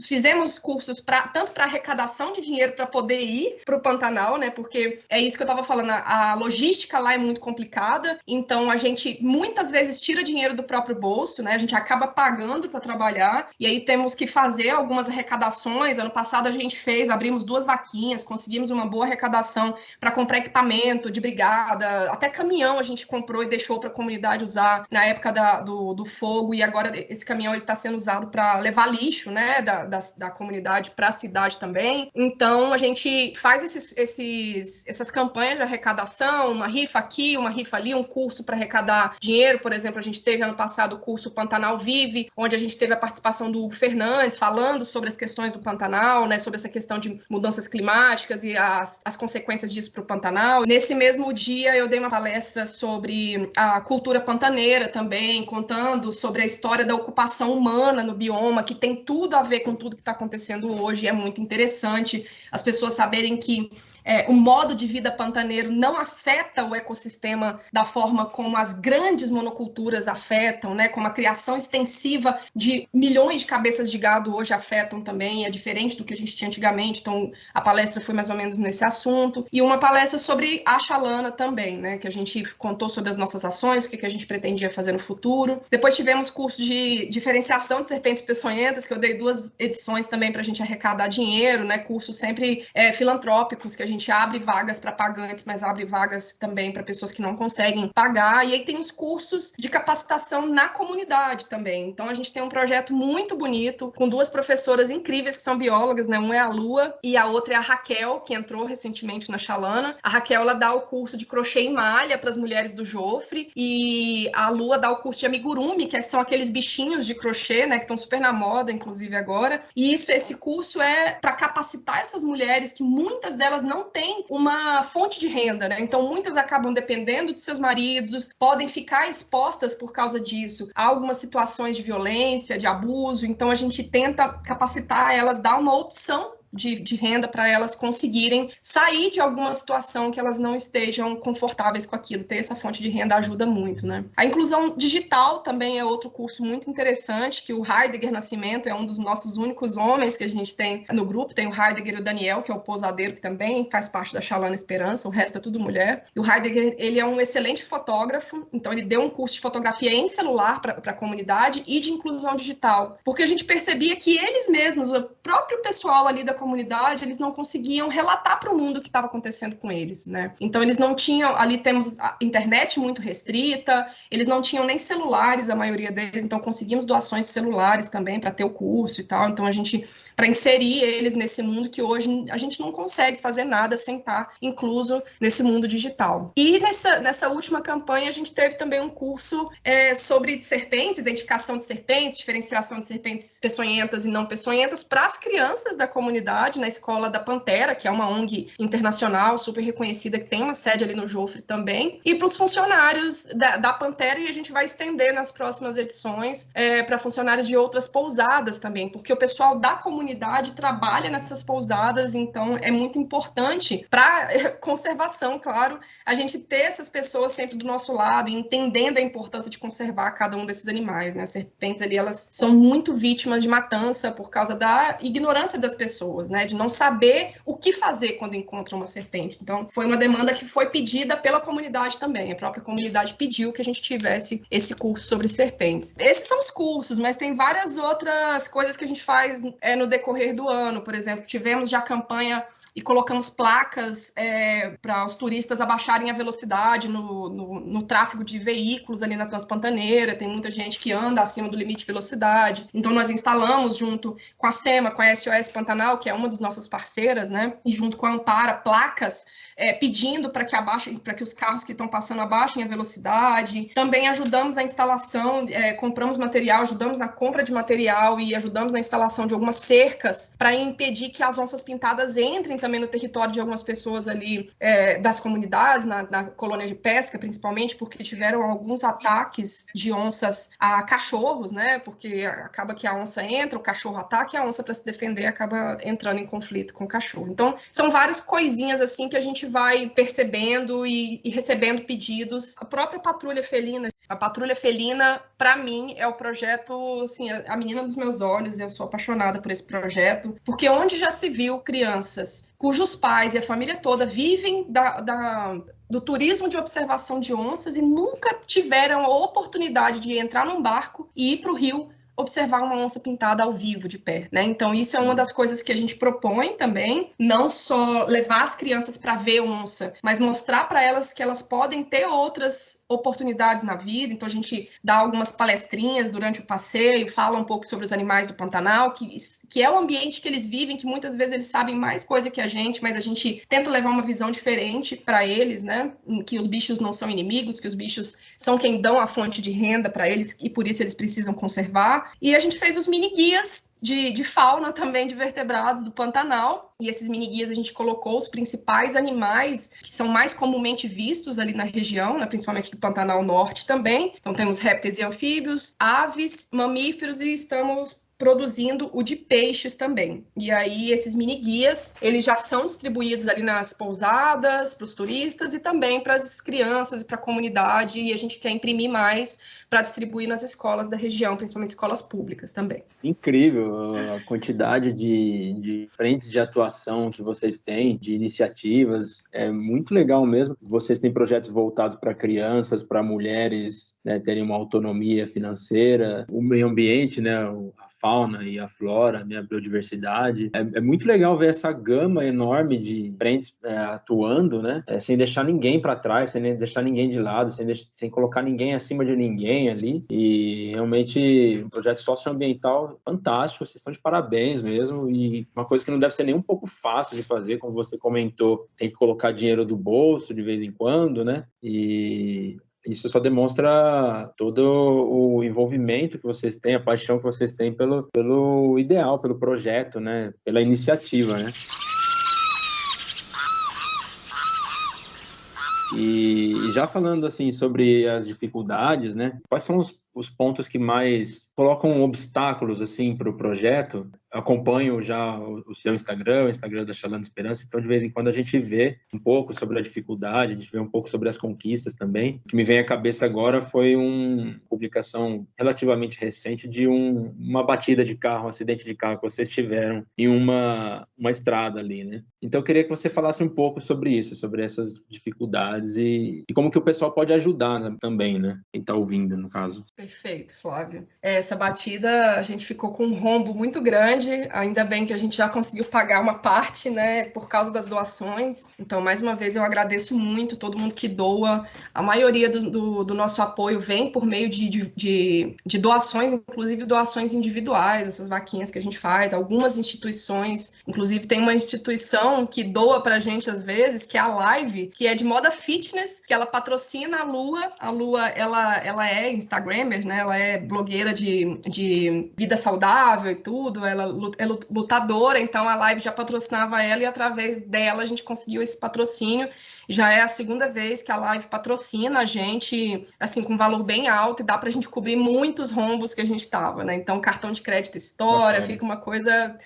fizemos cursos tanto para arrecadação de dinheiro para poder ir para o Pantanal, né, porque é isso que eu estava falando, a logística lá é muito complicada, então a gente muitas vezes tira dinheiro do próprio bolso, né, a gente acaba pagando para trabalhar, e aí temos que fazer algumas arrecadações. Ano passado abrimos 2 vaquinhas, conseguimos uma boa arrecadação para comprar equipamento de brigada, até caminhão a gente comprou e deixou para a comunidade usar na época do fogo, e agora esse caminhão está sendo usado para levar lixo, né, da comunidade para a cidade também. Então a gente faz essas campanhas de arrecadação, uma rifa aqui, uma rifa tarefa ali, um curso para arrecadar dinheiro. Por exemplo, a gente teve ano passado o curso Pantanal Vive, onde a gente teve a participação do Hugo Fernandes falando sobre as questões do Pantanal, né, sobre essa questão de mudanças climáticas e as consequências disso para o Pantanal. Nesse mesmo dia, eu dei uma palestra sobre a cultura pantaneira também, contando sobre a história da ocupação humana no bioma, que tem tudo a ver com tudo que está acontecendo hoje. É muito interessante as pessoas saberem que o modo de vida pantaneiro não afeta o ecossistema da forma como as grandes monoculturas afetam, né? Como a criação extensiva de milhões de cabeças de gado hoje afetam também, é diferente do que a gente tinha antigamente. Então, a palestra foi mais ou menos nesse assunto. E uma palestra sobre a Xalana também, né? Que a gente contou sobre as nossas ações, o que a gente pretendia fazer no futuro. Depois tivemos curso de diferenciação de serpentes peçonhentas, que eu dei 2 edições também para a gente arrecadar dinheiro, né? Cursos sempre filantrópicos, que a gente abre vagas para pagantes, mas abre vagas também para pessoas que não conseguem pagar. E aí tem os cursos de capacitação na comunidade também. Então a gente tem um projeto muito bonito, com 2 professoras incríveis que são biólogas, né? Uma é a Lua e a outra é a Raquel, que entrou recentemente na Xalana. A Raquel, ela dá o curso de crochê em malha para as mulheres do Jofre, e a Lua dá o curso de amigurumi, que são aqueles bichinhos de crochê, né? Que estão super na moda, inclusive agora. E esse curso é para capacitar essas mulheres, que muitas delas não têm uma fonte de renda, né? Então, muitas acabam dependendo de seus maridos, podem ficar expostas por causa disso a algumas situações de violência, de abuso. Então, a gente tenta capacitar elas, dar uma opção de renda para elas conseguirem sair de alguma situação que elas não estejam confortáveis com aquilo. Ter essa fonte de renda ajuda muito, né? A inclusão digital também é outro curso muito interessante, que o Heidegger Nascimento é um dos nossos únicos homens que a gente tem no grupo. Tem o Heidegger e o Daniel, que é o pousadeiro, que também faz parte da Xalana Esperança. O resto é tudo mulher. E o Heidegger, ele é um excelente fotógrafo, então ele deu um curso de fotografia em celular para a comunidade e de inclusão digital, porque a gente percebia que eles mesmos, o próprio pessoal ali da comunidade, eles não conseguiam relatar para o mundo o que estava acontecendo com eles, né? Então eles não tinham, ali temos a internet muito restrita, eles não tinham nem celulares, a maioria deles, então conseguimos doações de celulares também para ter o curso e tal. Então a gente, para inserir eles nesse mundo que hoje a gente não consegue fazer nada sem estar incluso nesse mundo digital. E nessa última campanha a gente teve também um curso sobre serpentes, identificação de serpentes, diferenciação de serpentes peçonhentas e não peçonhentas para as crianças da comunidade, na escola da Pantera, que é uma ONG internacional super reconhecida, que tem uma sede ali no Jofre também, e para os funcionários da Pantera, e a gente vai estender nas próximas edições para funcionários de outras pousadas também, porque o pessoal da comunidade trabalha nessas pousadas, então é muito importante para conservação, claro, a gente ter essas pessoas sempre do nosso lado, e entendendo a importância de conservar cada um desses animais, né? As serpentes ali, elas são muito vítimas de matança por causa da ignorância das pessoas, né, de não saber o que fazer quando encontra uma serpente. Então, foi uma demanda que foi pedida pela comunidade também. A própria comunidade pediu que a gente tivesse esse curso sobre serpentes. Esses são os cursos, mas tem várias outras coisas que a gente faz no decorrer do ano. Por exemplo, tivemos já campanha e colocamos placas para os turistas abaixarem a velocidade no tráfego de veículos ali na Transpantaneira. Tem muita gente que anda acima do limite de velocidade. Então, nós instalamos junto com a SEMA, com a SOS Pantanal, que é uma das nossas parceiras, né? E junto com a Ampara, placas pedindo para que os carros que estão passando abaixem a velocidade. Também ajudamos a instalação, compramos material, ajudamos na compra de material e ajudamos na instalação de algumas cercas para impedir que as onças pintadas entrem também no território de algumas pessoas ali das comunidades, na colônia de pesca, principalmente, porque tiveram alguns ataques de onças a cachorros, né? Porque acaba que a onça entra, o cachorro ataca e a onça, para se defender, acaba entrando em conflito com o cachorro. Então, são várias coisinhas assim que a gente vai percebendo e recebendo pedidos. A própria Patrulha Felina. A Patrulha Felina, para mim, é o projeto, assim, a menina dos meus olhos. Eu sou apaixonada por esse projeto, porque onde já se viu crianças cujos pais e a família toda vivem do turismo de observação de onças e nunca tiveram a oportunidade de entrar num barco e ir para o rio observar uma onça pintada ao vivo, de pé, né? Então, isso é uma das coisas que a gente propõe também, não só levar as crianças para ver onça, mas mostrar para elas que elas podem ter outras oportunidades na vida. Então a gente dá algumas palestrinhas durante o passeio, fala um pouco sobre os animais do Pantanal, que é o ambiente que eles vivem, que muitas vezes eles sabem mais coisa que a gente, mas a gente tenta levar uma visão diferente para eles, né? Que os bichos não são inimigos, que os bichos são quem dão a fonte de renda para eles e por isso eles precisam conservar. E a gente fez os mini guias de fauna também, de vertebrados do Pantanal. E esses mini-guias a gente colocou os principais animais que são mais comumente vistos ali na região, né, principalmente do Pantanal Norte também. Então temos répteis e anfíbios, aves, mamíferos e estamos produzindo o de peixes também. E aí esses mini-guias, eles já são distribuídos ali nas pousadas, para os turistas e também para as crianças e para a comunidade, e a gente quer imprimir mais para distribuir nas escolas da região, principalmente escolas públicas também. Incrível a quantidade de frentes de atuação que vocês têm, de iniciativas, é muito legal mesmo. Vocês têm projetos voltados para crianças, para mulheres, né, terem uma autonomia financeira, o meio ambiente, né, a fauna e a flora, né, a biodiversidade. É muito legal ver essa gama enorme de frentes atuando, né, sem deixar ninguém para trás, sem deixar ninguém de lado, sem colocar ninguém acima de ninguém ali. E realmente um projeto socioambiental fantástico, vocês estão de parabéns mesmo. E uma coisa que não deve ser nem um pouco fácil de fazer, como você comentou, tem que colocar dinheiro do bolso de vez em quando, né? E isso só demonstra todo o envolvimento que vocês têm, a paixão que vocês têm pelo ideal, pelo projeto, né? Pela iniciativa, né? E já falando assim sobre as dificuldades, né? Quais são os pontos que mais colocam obstáculos assim para o projeto? Acompanho já o seu Instagram, o Instagram da Chalana Esperança, então de vez em quando a gente vê um pouco sobre a dificuldade, a gente vê um pouco sobre as conquistas também. O que me vem à cabeça agora foi uma publicação relativamente recente de uma batida de carro, um acidente de carro que vocês tiveram em uma estrada ali, né? Então eu queria que você falasse um pouco sobre isso, sobre essas dificuldades e como que o pessoal pode ajudar, né, também, né? Quem está ouvindo, no caso. Perfeito, Flávio. Essa batida, a gente ficou com um rombo muito grande, ainda bem que a gente já conseguiu pagar uma parte, né, por causa das doações. Então, mais uma vez, eu agradeço muito todo mundo que doa. A maioria do nosso apoio vem por meio de doações, inclusive doações individuais, essas vaquinhas que a gente faz. Algumas instituições, inclusive tem uma instituição que doa pra gente às vezes, que é a Live, que é de moda fitness, que ela patrocina a Lua. A Lua, ela é Instagrammer, né? Ela é blogueira de vida saudável e tudo, ela é lutadora, então a Live já patrocinava ela e através dela a gente conseguiu esse patrocínio. Já é a segunda vez que a Live patrocina a gente, assim, com um valor bem alto e dá pra gente cobrir muitos rombos que a gente tava, né? Então, cartão de crédito estoura, fica uma coisa,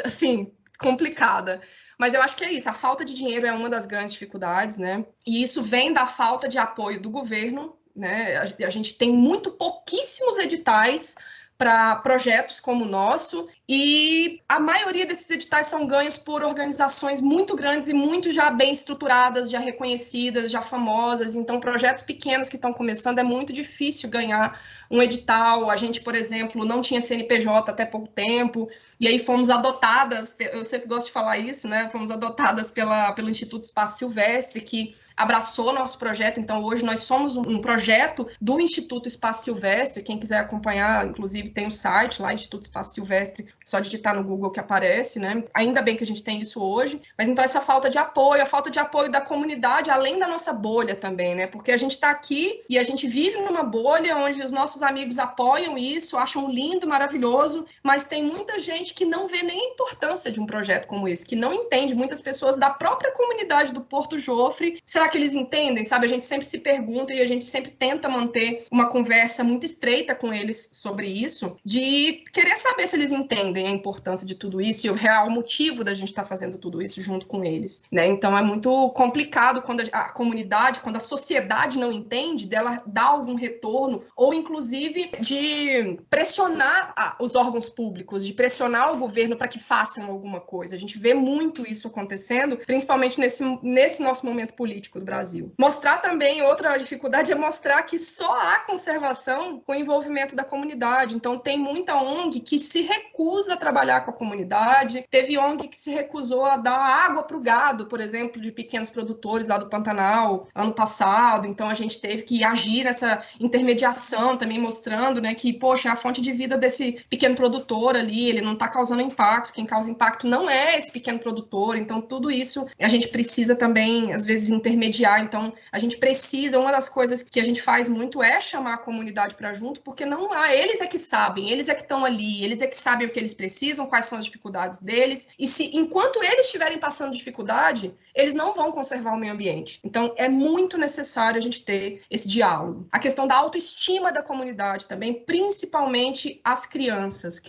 assim, complicada. Mas eu acho que é isso, a falta de dinheiro é uma das grandes dificuldades, né? E isso vem da falta de apoio do governo, né? A gente tem pouquíssimos editais para projetos como o nosso, e a maioria desses editais são ganhos por organizações muito grandes e muito já bem estruturadas, já reconhecidas, já famosas. Então, projetos pequenos que estão começando, é muito difícil ganhar um edital. A gente, por exemplo, não tinha CNPJ até pouco tempo, e aí fomos adotadas, eu sempre gosto de falar isso, né? Fomos adotadas pelo Instituto Espaço Silvestre, que abraçou nosso projeto. Então, hoje nós somos um projeto do Instituto Espaço Silvestre. Quem quiser acompanhar, inclusive, tem o site lá, Instituto Espaço Silvestre, só digitar no Google que aparece, né? Ainda bem que a gente tem isso hoje. Mas então essa falta de apoio, a falta de apoio da comunidade, além da nossa bolha também, né? Porque a gente está aqui e a gente vive numa bolha onde os nossos amigos apoiam isso, acham lindo, maravilhoso, mas tem muita gente que não vê nem a importância de um projeto como esse, que não entende. Muitas pessoas da própria comunidade do Porto Jofre, será que eles entendem? Sabe? A gente sempre se pergunta e a gente sempre tenta manter uma conversa muito estreita com eles sobre isso, de querer saber se eles entendem a importância de tudo isso e o real motivo da gente estar fazendo tudo isso junto com eles, né? Então é muito complicado quando a comunidade, quando a sociedade não entende, dela dar algum retorno ou inclusive inclusive, de pressionar os órgãos públicos, de pressionar o governo para que façam alguma coisa. A gente vê muito isso acontecendo, principalmente nesse nosso momento político do Brasil. Mostrar também, outra dificuldade é mostrar que só há conservação com o envolvimento da comunidade. Então, tem muita ONG que se recusa a trabalhar com a comunidade. Teve ONG que se recusou a dar água para o gado, por exemplo, de pequenos produtores lá do Pantanal, ano passado. Então, a gente teve que agir nessa intermediação também, mostrando, né, que, poxa, é a fonte de vida desse pequeno produtor ali, ele não está causando impacto. Quem causa impacto não é esse pequeno produtor. Então, tudo isso a gente precisa também, às vezes, intermediar. Então, a gente precisa, uma das coisas que a gente faz muito é chamar a comunidade para junto, porque não há, eles é que sabem, eles é que estão ali, eles é que sabem o que eles precisam, quais são as dificuldades deles, e se enquanto eles estiverem passando dificuldade, eles não vão conservar o meio ambiente. Então, é muito necessário a gente ter esse diálogo. A questão da autoestima da comunidade também, principalmente as crianças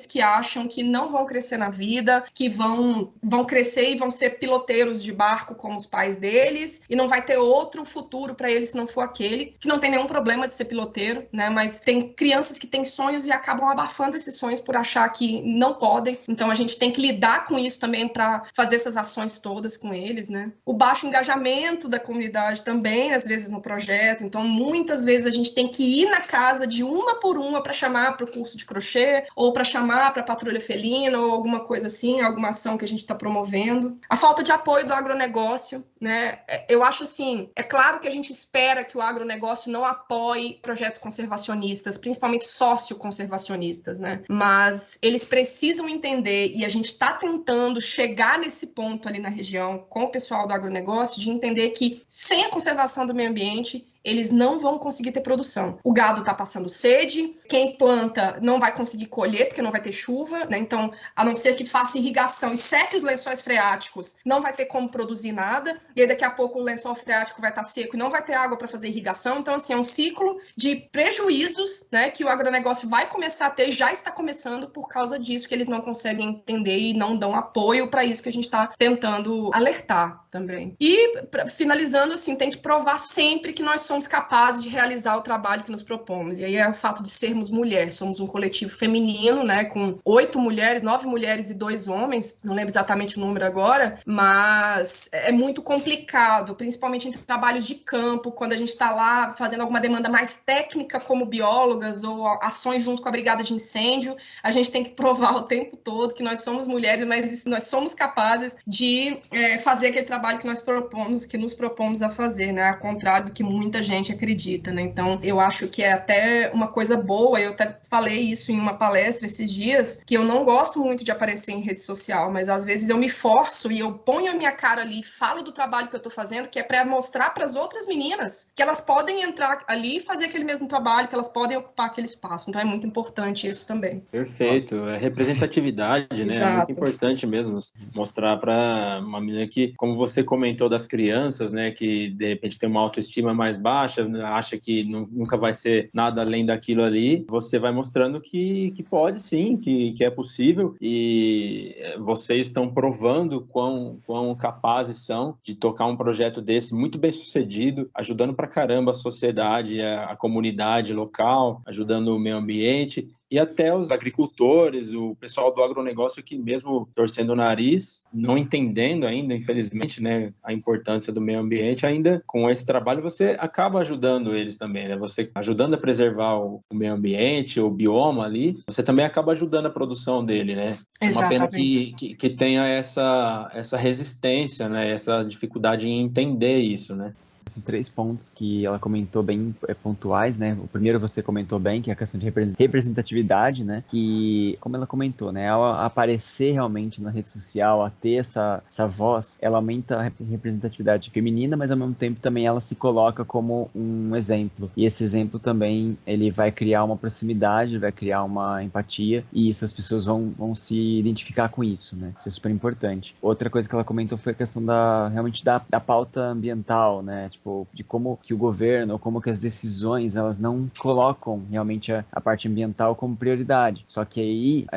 que acham que não vão crescer na vida, que vão crescer e vão ser piloteiros de barco como os pais deles, e não vai ter outro futuro para eles se não for aquele, que não tem nenhum problema de ser piloteiro, né? Mas tem crianças que têm sonhos e acabam abafando esses sonhos por achar que não podem. Então, a gente tem que lidar com isso também para fazer essas ações todas com eles, né? O baixo engajamento da comunidade também, às vezes, no projeto. Então, muitas vezes a gente tem que ir na casa de uma por uma para chamar para o curso de crochê, ou para chamar para a patrulha felina, ou alguma coisa assim, alguma ação que a gente está promovendo. A falta de apoio do agronegócio, né? Eu acho assim, é claro que a gente espera que o agronegócio não apoie projetos conservacionistas, principalmente socioconservacionistas, né? Mas eles precisam entender, e a gente está tentando chegar nesse ponto ali na região com o pessoal do agronegócio, de entender que sem a conservação do meio ambiente, eles não vão conseguir ter produção. O gado está passando sede, quem planta não vai conseguir colher, porque não vai ter chuva, né? Então, a não ser que faça irrigação e seque os lençóis freáticos, não vai ter como produzir nada, e aí daqui a pouco o lençol freático vai estar seco e não vai ter água para fazer irrigação. Então, assim, é um ciclo de prejuízos, né, que o agronegócio vai começar a ter, já está começando por causa disso, que eles não conseguem entender e não dão apoio para isso que a gente está tentando alertar também. E, finalizando, assim, tem que provar sempre que nós somos capazes de realizar o trabalho que nos propomos. E aí é o fato de sermos mulheres. Somos um coletivo feminino, né, com 8 mulheres, 9 mulheres e 2 homens. Não lembro exatamente o número agora, mas é muito complicado, principalmente em trabalhos de campo, quando a gente está lá fazendo alguma demanda mais técnica como biólogas ou ações junto com a brigada de incêndio. A gente tem que provar o tempo todo que nós somos mulheres, mas nós somos capazes de fazer aquele trabalho que nos propomos a fazer, né? Ao contrário do que muita gente acredita, né? Então, eu acho que é até uma coisa boa, eu até falei isso em uma palestra esses dias, que eu não gosto muito de aparecer em rede social, mas às vezes eu me forço e eu ponho a minha cara ali e falo do trabalho que eu tô fazendo, que é para mostrar para as outras meninas que elas podem entrar ali e fazer aquele mesmo trabalho, que elas podem ocupar aquele espaço. Então, é muito importante isso também. Perfeito. É representatividade, né? Exato. É muito importante mesmo mostrar para uma menina que, como você comentou das crianças, né, que de repente tem uma autoestima mais baixa, acha que nunca vai ser nada além daquilo ali, você vai mostrando que pode sim, que é possível, e vocês estão provando quão capazes são de tocar um projeto desse muito bem sucedido, ajudando pra caramba a sociedade, a comunidade local, ajudando o meio ambiente, e até os agricultores, o pessoal do agronegócio que mesmo torcendo o nariz, não entendendo ainda, infelizmente, né, a importância do meio ambiente, ainda com esse trabalho você acaba ajudando eles também, né? Você ajudando a preservar o meio ambiente, o bioma ali, você também acaba ajudando a produção dele, né? É uma pena que tenha essa resistência, né? Essa dificuldade em entender isso, né? Esses 3 pontos que ela comentou bem pontuais, né? O primeiro você comentou bem, que é a questão de representatividade, né? Que, como ela comentou, né? Ao aparecer realmente na rede social, a ter essa voz, ela aumenta a representatividade feminina, mas ao mesmo tempo também ela se coloca como um exemplo. E esse exemplo também, ele vai criar uma proximidade, vai criar uma empatia, e isso as pessoas vão se identificar com isso, né? Isso é super importante. Outra coisa que ela comentou foi a questão realmente da pauta ambiental, né? Tipo, de como que o governo, ou como que as decisões, elas não colocam realmente a parte ambiental como prioridade. Só que aí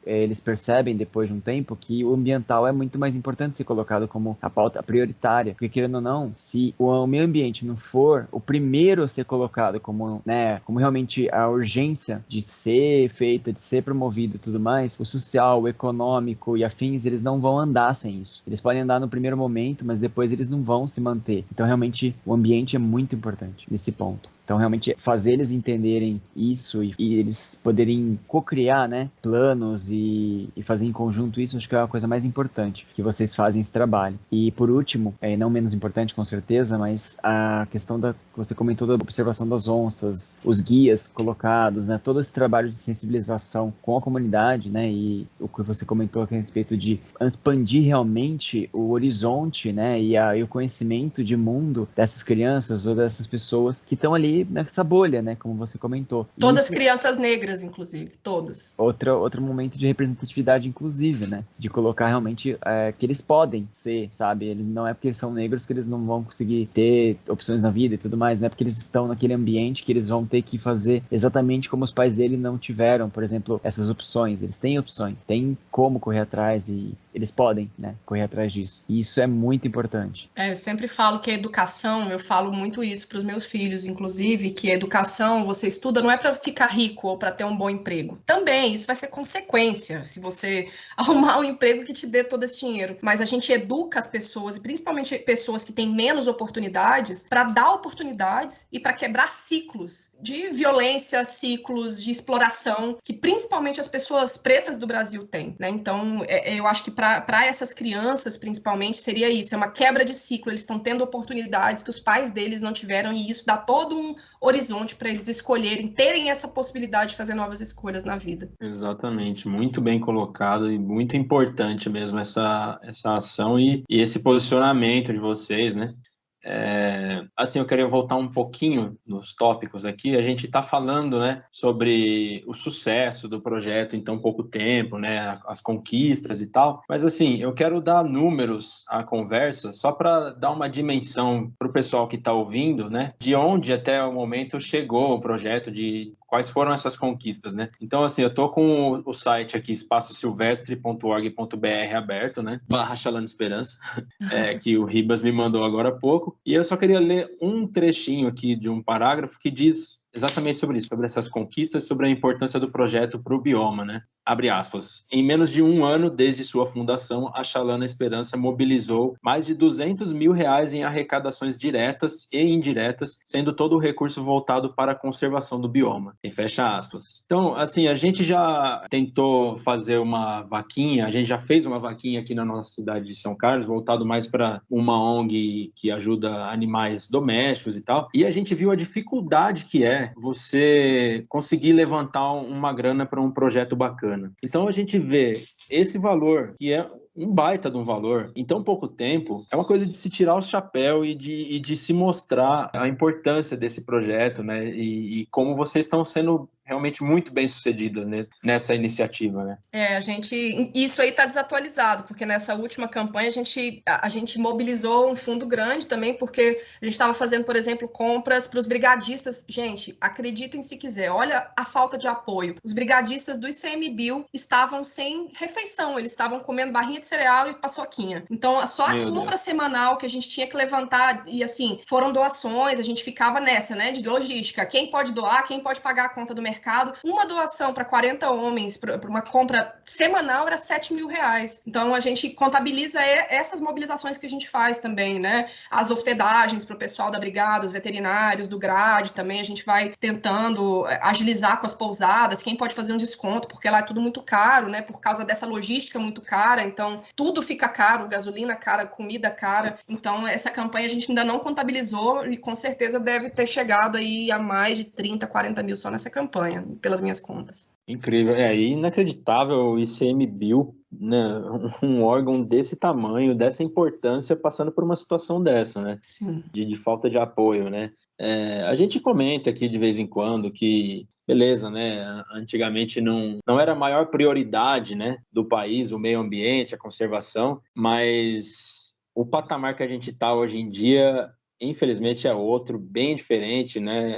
eles percebem depois de um tempo que o ambiental é muito mais importante ser colocado como a pauta prioritária, porque querendo ou não, se o meio ambiente não for o primeiro a ser colocado como, né, como realmente a urgência de ser feita, de ser promovido e tudo mais, o social, o econômico e afins, eles não vão andar sem isso. Eles podem andar no primeiro momento, mas depois eles não vão se manter. Então, realmente, o ambiente é muito importante nesse ponto. Então, realmente, fazer eles entenderem isso e eles poderem co-criar, né, planos e fazer em conjunto isso, acho que é a coisa mais importante que vocês fazem esse trabalho. E, por último, não menos importante, com certeza, mas a questão que você comentou da observação das onças, os guias colocados, né, todo esse trabalho de sensibilização com a comunidade, né, e o que você comentou aqui a respeito de expandir realmente o horizonte, né, e o conhecimento de mundo dessas crianças ou dessas pessoas que estão ali nessa bolha, né, como você comentou. Todas Isso, crianças negras, inclusive, todas. outro momento de representatividade, inclusive, né, de colocar realmente que eles podem ser, sabe, eles não é porque eles são negros que eles não vão conseguir ter opções na vida e tudo mais, não é porque eles estão naquele ambiente que eles vão ter que fazer exatamente como os pais dele não tiveram, por exemplo, essas opções. Eles têm opções, têm como correr atrás e eles podem, né, correr atrás disso. E isso é muito importante. Eu sempre falo que a educação, eu falo muito isso para os meus filhos, inclusive, que a educação, você estuda não é para ficar rico ou para ter um bom emprego. Também, isso vai ser consequência se você arrumar um emprego que te dê todo esse dinheiro. Mas a gente educa as pessoas, e principalmente pessoas que têm menos oportunidades, para dar oportunidades e para quebrar ciclos de violência, ciclos de exploração, que principalmente as pessoas pretas do Brasil têm, né? Então, eu acho que para essas crianças, principalmente, seria isso, é uma quebra de ciclo, eles estão tendo oportunidades que os pais deles não tiveram e isso dá todo um horizonte para eles escolherem, terem essa possibilidade de fazer novas escolhas na vida. Exatamente, muito bem colocado e muito importante mesmo essa ação e esse posicionamento de vocês, né? Assim, eu queria voltar um pouquinho nos tópicos aqui. A gente está falando, né, sobre o sucesso do projeto em tão pouco tempo, né, as conquistas e tal. Mas, assim, eu quero dar números à conversa só para dar uma dimensão para o pessoal que está ouvindo, né, de onde até o momento chegou o projeto, de quais foram essas conquistas, né? Então, assim, eu tô com o site aqui, espaciosilvestre.org.br aberto, né? /Chalana Esperança, que o Ribas me mandou agora há pouco. E eu só queria ler um trechinho aqui de um parágrafo que diz exatamente sobre isso, sobre essas conquistas, sobre a importância do projeto para o bioma, né? Abre aspas. Em menos de um ano desde sua fundação, a Chalana Esperança mobilizou mais de R$200 mil em arrecadações diretas e indiretas, sendo todo o recurso voltado para a conservação do bioma. E fecha aspas. Então, assim, a gente já tentou fazer uma vaquinha, a gente já fez uma vaquinha aqui na nossa cidade de São Carlos, voltado mais para uma ONG que ajuda animais domésticos e tal, e a gente viu a dificuldade que é você conseguir levantar uma grana para um projeto bacana. Então a gente vê esse valor, que é um baita de um valor, em tão pouco tempo, é uma coisa de se tirar o chapéu e de se mostrar a importância desse projeto, né? E como vocês estão sendo realmente muito bem-sucedidas, né, nessa iniciativa, né? Isso aí está desatualizado, porque nessa última campanha a gente mobilizou um fundo grande também, porque a gente estava fazendo, por exemplo, compras para os brigadistas. Gente, acreditem se quiser, olha a falta de apoio. Os brigadistas do ICMBio estavam sem refeição, eles estavam comendo barrinha de cereal e paçoquinha. Então, só a compra semanal que a gente tinha que levantar, e assim, foram doações, a gente ficava nessa, né, de logística. Quem pode doar, quem pode pagar a conta do mercado. Uma doação para 40 homens, para uma compra semanal, era R$7 mil. Então, a gente contabiliza essas mobilizações que a gente faz também, né? As hospedagens para o pessoal da brigada, os veterinários, do GRAD também, a gente vai tentando agilizar com as pousadas, quem pode fazer um desconto, porque lá é tudo muito caro, né? Por causa dessa logística muito cara, então tudo fica caro, gasolina cara, comida cara. Então, essa campanha a gente ainda não contabilizou e com certeza deve ter chegado aí a mais de 30, 40 mil só nessa campanha, pelas minhas contas. Incrível, inacreditável o ICMBio, né? Um órgão desse tamanho, dessa importância, passando por uma situação dessa, né? Sim. De falta de apoio, né? A gente comenta aqui de vez em quando que, beleza, né? Antigamente não era a maior prioridade, né, do país, o meio ambiente, a conservação, mas o patamar que a gente está hoje em dia, infelizmente é outro, bem diferente, né?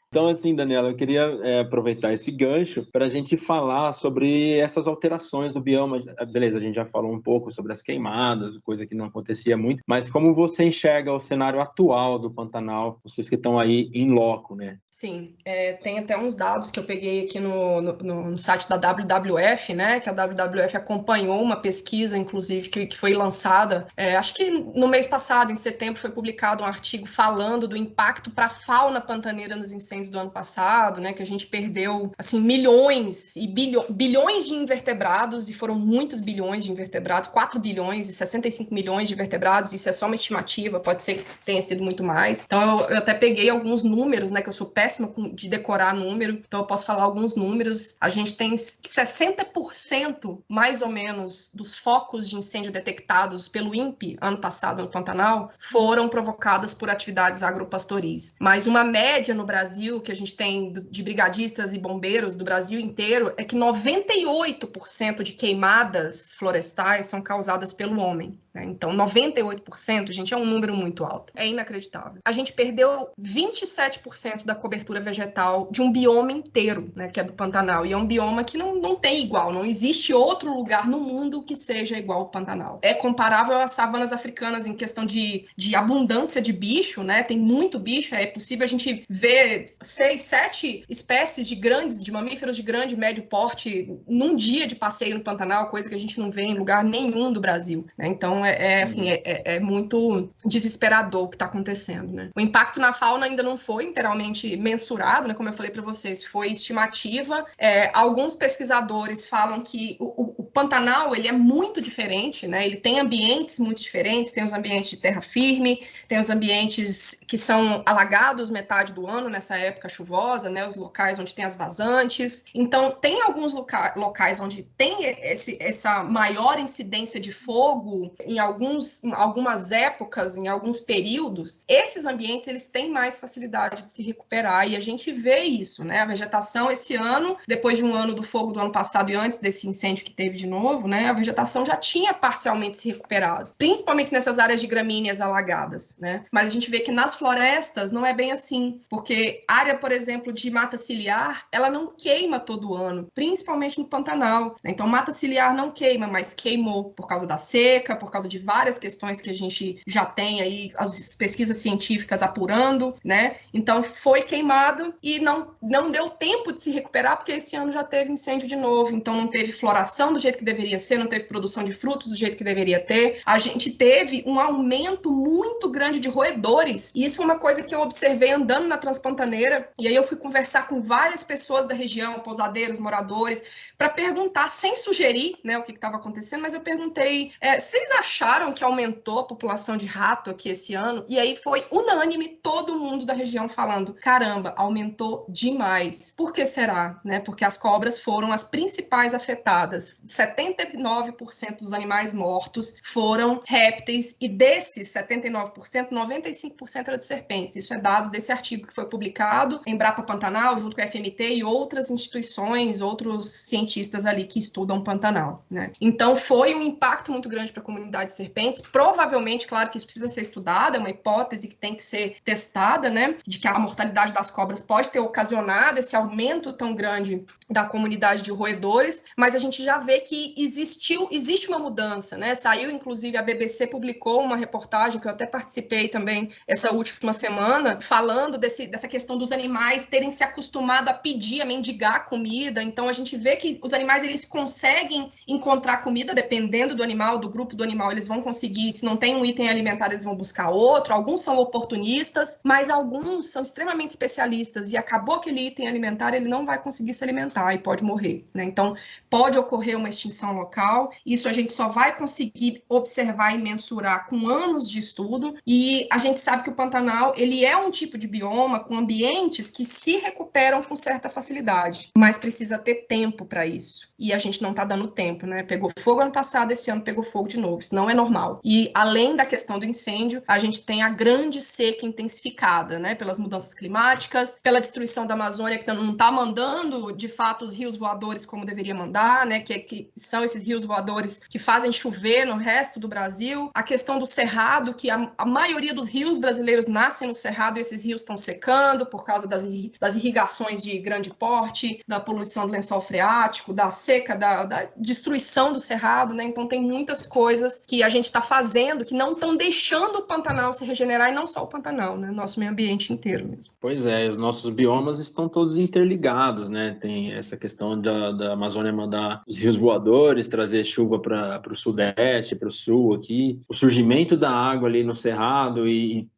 Então, assim, Daniela, eu queria aproveitar esse gancho para a gente falar sobre essas alterações do bioma. Beleza, a gente já falou um pouco sobre as queimadas, coisa que não acontecia muito, mas como você enxerga o cenário atual do Pantanal, vocês que estão aí em loco, né? Sim, tem até uns dados que eu peguei aqui no site da WWF, né? Que a WWF acompanhou uma pesquisa, inclusive, que foi lançada, acho que no mês passado, em setembro, foi publicado um artigo falando do impacto para a fauna pantaneira nos incêndios do ano passado, né? Que a gente perdeu, assim, milhões e bilhões de invertebrados, e foram muitos bilhões de invertebrados, 4 bilhões e 65 milhões de invertebrados, isso é só uma estimativa, pode ser que tenha sido muito mais. Então, eu até peguei alguns números, né? Que eu sou péssima de decorar número, então eu posso falar alguns números. A gente tem 60% mais ou menos dos focos de incêndio detectados pelo INPE ano passado no Pantanal foram provocadas por atividades agropastoris. Mas uma média no Brasil que a gente tem de brigadistas e bombeiros do Brasil inteiro é que 98% de queimadas florestais são causadas pelo homem. Então, 98%, gente, é um número muito alto. É inacreditável. A gente perdeu 27% da cobertura vegetal de um bioma inteiro, né, que é do Pantanal. E é um bioma que não tem igual. Não existe outro lugar no mundo que seja igual ao Pantanal. É comparável às savanas africanas em questão de abundância de bicho, né? Tem muito bicho. É possível a gente ver 6, 7 espécies de mamíferos de grande e médio porte num dia de passeio no Pantanal, coisa que a gente não vê em lugar nenhum do Brasil, né? Então, é muito desesperador o que está acontecendo, né? O impacto na fauna ainda não foi inteiramente mensurado, né? Como eu falei para vocês, foi estimativa. Alguns pesquisadores falam que o Pantanal ele é muito diferente, né? Ele tem ambientes muito diferentes, tem os ambientes de terra firme, tem os ambientes que são alagados metade do ano, nessa época chuvosa, né? Os locais onde tem as vazantes. Então, tem alguns locais onde tem essa maior incidência de fogo em algumas épocas, em alguns períodos. Esses ambientes, eles têm mais facilidade de se recuperar, e a gente vê isso, né? A vegetação esse ano, depois de um ano do fogo do ano passado e antes desse incêndio que teve de novo, né? A vegetação já tinha parcialmente se recuperado, principalmente nessas áreas de gramíneas alagadas, né? Mas a gente vê que nas florestas não é bem assim, porque área, por exemplo, de mata ciliar, ela não queima todo ano, principalmente no Pantanal, né? Então, mata ciliar não queima, mas queimou por causa da seca, por causa de várias questões que a gente já tem aí, as pesquisas científicas apurando, né? Então, foi queimado e não deu tempo de se recuperar, porque esse ano já teve incêndio de novo, então não teve floração do jeito que deveria ser, não teve produção de frutos do jeito que deveria ter. A gente teve um aumento muito grande de roedores, e isso foi uma coisa que eu observei andando na Transpantaneira, e aí eu fui conversar com várias pessoas da região, pousadeiros, moradores, para perguntar, sem sugerir, né, o que estava acontecendo, mas eu perguntei, vocês acharam que aumentou a população de rato aqui esse ano? E aí foi unânime, todo mundo da região falando, caramba, aumentou demais. Por que será? Né? Porque as cobras foram as principais afetadas. 79% dos animais mortos foram répteis, e desses 79%, 95% era de serpentes. Isso é dado desse artigo que foi publicado em Embrapa Pantanal, junto com a FMT e outras instituições, outros cientistas ali que estudam Pantanal, né? Então, foi um impacto muito grande para a comunidade de serpentes. Provavelmente, claro que isso precisa ser estudado, é uma hipótese que tem que ser testada, né? De que a mortalidade das cobras pode ter ocasionado esse aumento tão grande da comunidade de roedores, mas a gente já vê que existe uma mudança, né? Saiu, inclusive, a BBC publicou uma reportagem, que eu até participei também essa última semana, falando dessa questão dos animais terem se acostumado a pedir, a mendigar comida. Então, a gente vê que os animais, eles conseguem encontrar comida, dependendo do animal, do grupo do animal, eles vão conseguir, se não tem um item alimentar, eles vão buscar outro. Alguns são oportunistas, mas alguns são extremamente especialistas, e acabou aquele item alimentar, ele não vai conseguir se alimentar e pode morrer, né? Então, pode ocorrer uma extinção local. Isso a gente só vai conseguir observar e mensurar com anos de estudo, e a gente sabe que o Pantanal, ele é um tipo de bioma com ambientes que se recuperam com certa facilidade, mas precisa ter tempo para isso, e a gente não está dando tempo, né? Pegou fogo ano passado, esse ano pegou fogo de novo, isso não é normal. E além da questão do incêndio, a gente tem a grande seca intensificada, né? Pelas mudanças climáticas, pela destruição da Amazônia, que não está mandando, de fato, os rios voadores como deveria mandar, né? Que são esses rios voadores que fazem chover no resto do Brasil. A questão do cerrado, que a maioria dos rios brasileiros nascem no cerrado e esses rios estão secando por causa das irrigações de grande porte, da poluição do lençol freático, da seca, da destruição do cerrado, né? Então tem muitas coisas que a gente está fazendo que não estão deixando o Pantanal se regenerar, e não só o Pantanal, né? Nosso meio ambiente inteiro mesmo. Pois é, os nossos biomas estão todos interligados, né? Tem essa questão da Amazônia mandar os rios voadores, trazer chuva para o sudeste, para o sul aqui, o surgimento da água ali no cerrado e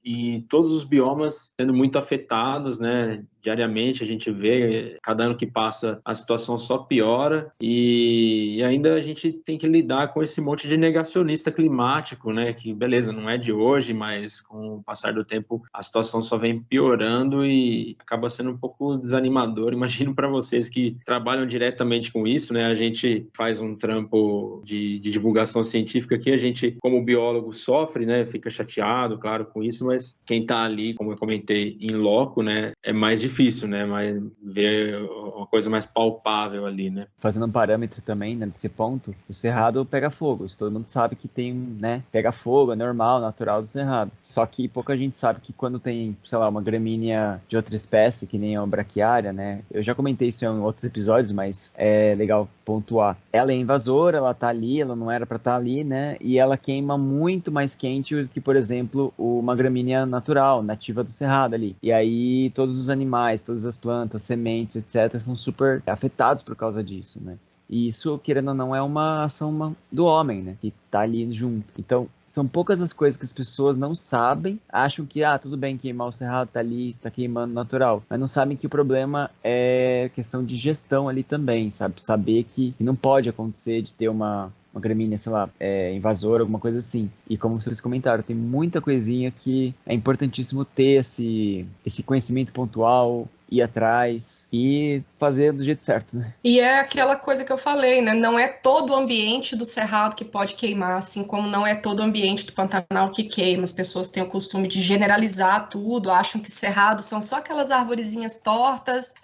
todos os biomas sendo muito afetados, né? Diariamente a gente vê, cada ano que passa a situação só piora e ainda a gente tem que lidar com esse monte de negacionista climático, né? Que beleza, não é de hoje, mas com o passar do tempo a situação só vem piorando e acaba sendo um pouco desanimador. Imagino para vocês que trabalham diretamente com isso, né? A gente faz um trampo de divulgação científica que a gente, como biólogo, sofre, né? Fica chateado, claro, com isso, mas quem está ali, como eu comentei, em loco, né? É mais difícil, né? Mas ver uma coisa mais palpável ali, né? Fazendo um parâmetro também, né, desse ponto, o cerrado pega fogo. Isso todo mundo sabe que tem, né? Pega fogo, é normal, natural do cerrado. Só que pouca gente sabe que quando tem, sei lá, uma gramínea de outra espécie, que nem a braquiária, né? Eu já comentei isso em outros episódios, mas é legal pontuar. Ela é invasora, ela tá ali, ela não era pra estar ali, né? E ela queima muito mais quente do que, por exemplo, uma gramínea natural, nativa do cerrado ali. E aí todos os animais, todas as plantas, sementes, etc., são super afetados por causa disso, né? E isso, querendo ou não, é uma ação do homem, né? Que tá ali junto. Então, são poucas as coisas que as pessoas não sabem, acham que, tudo bem, queimar o cerrado tá ali, tá queimando natural. Mas não sabem que o problema é questão de gestão ali também, sabe? Saber que não pode acontecer de ter uma gramínea, sei lá, invasora, alguma coisa assim. E como vocês comentaram, tem muita coisinha que é importantíssimo ter esse conhecimento pontual, ir atrás e fazer do jeito certo, né? E é aquela coisa que eu falei, né? Não é todo o ambiente do cerrado que pode queimar, assim como não é todo o ambiente do Pantanal que queima. As pessoas têm o costume de generalizar tudo, acham que cerrado são só aquelas arvorezinhas tortas,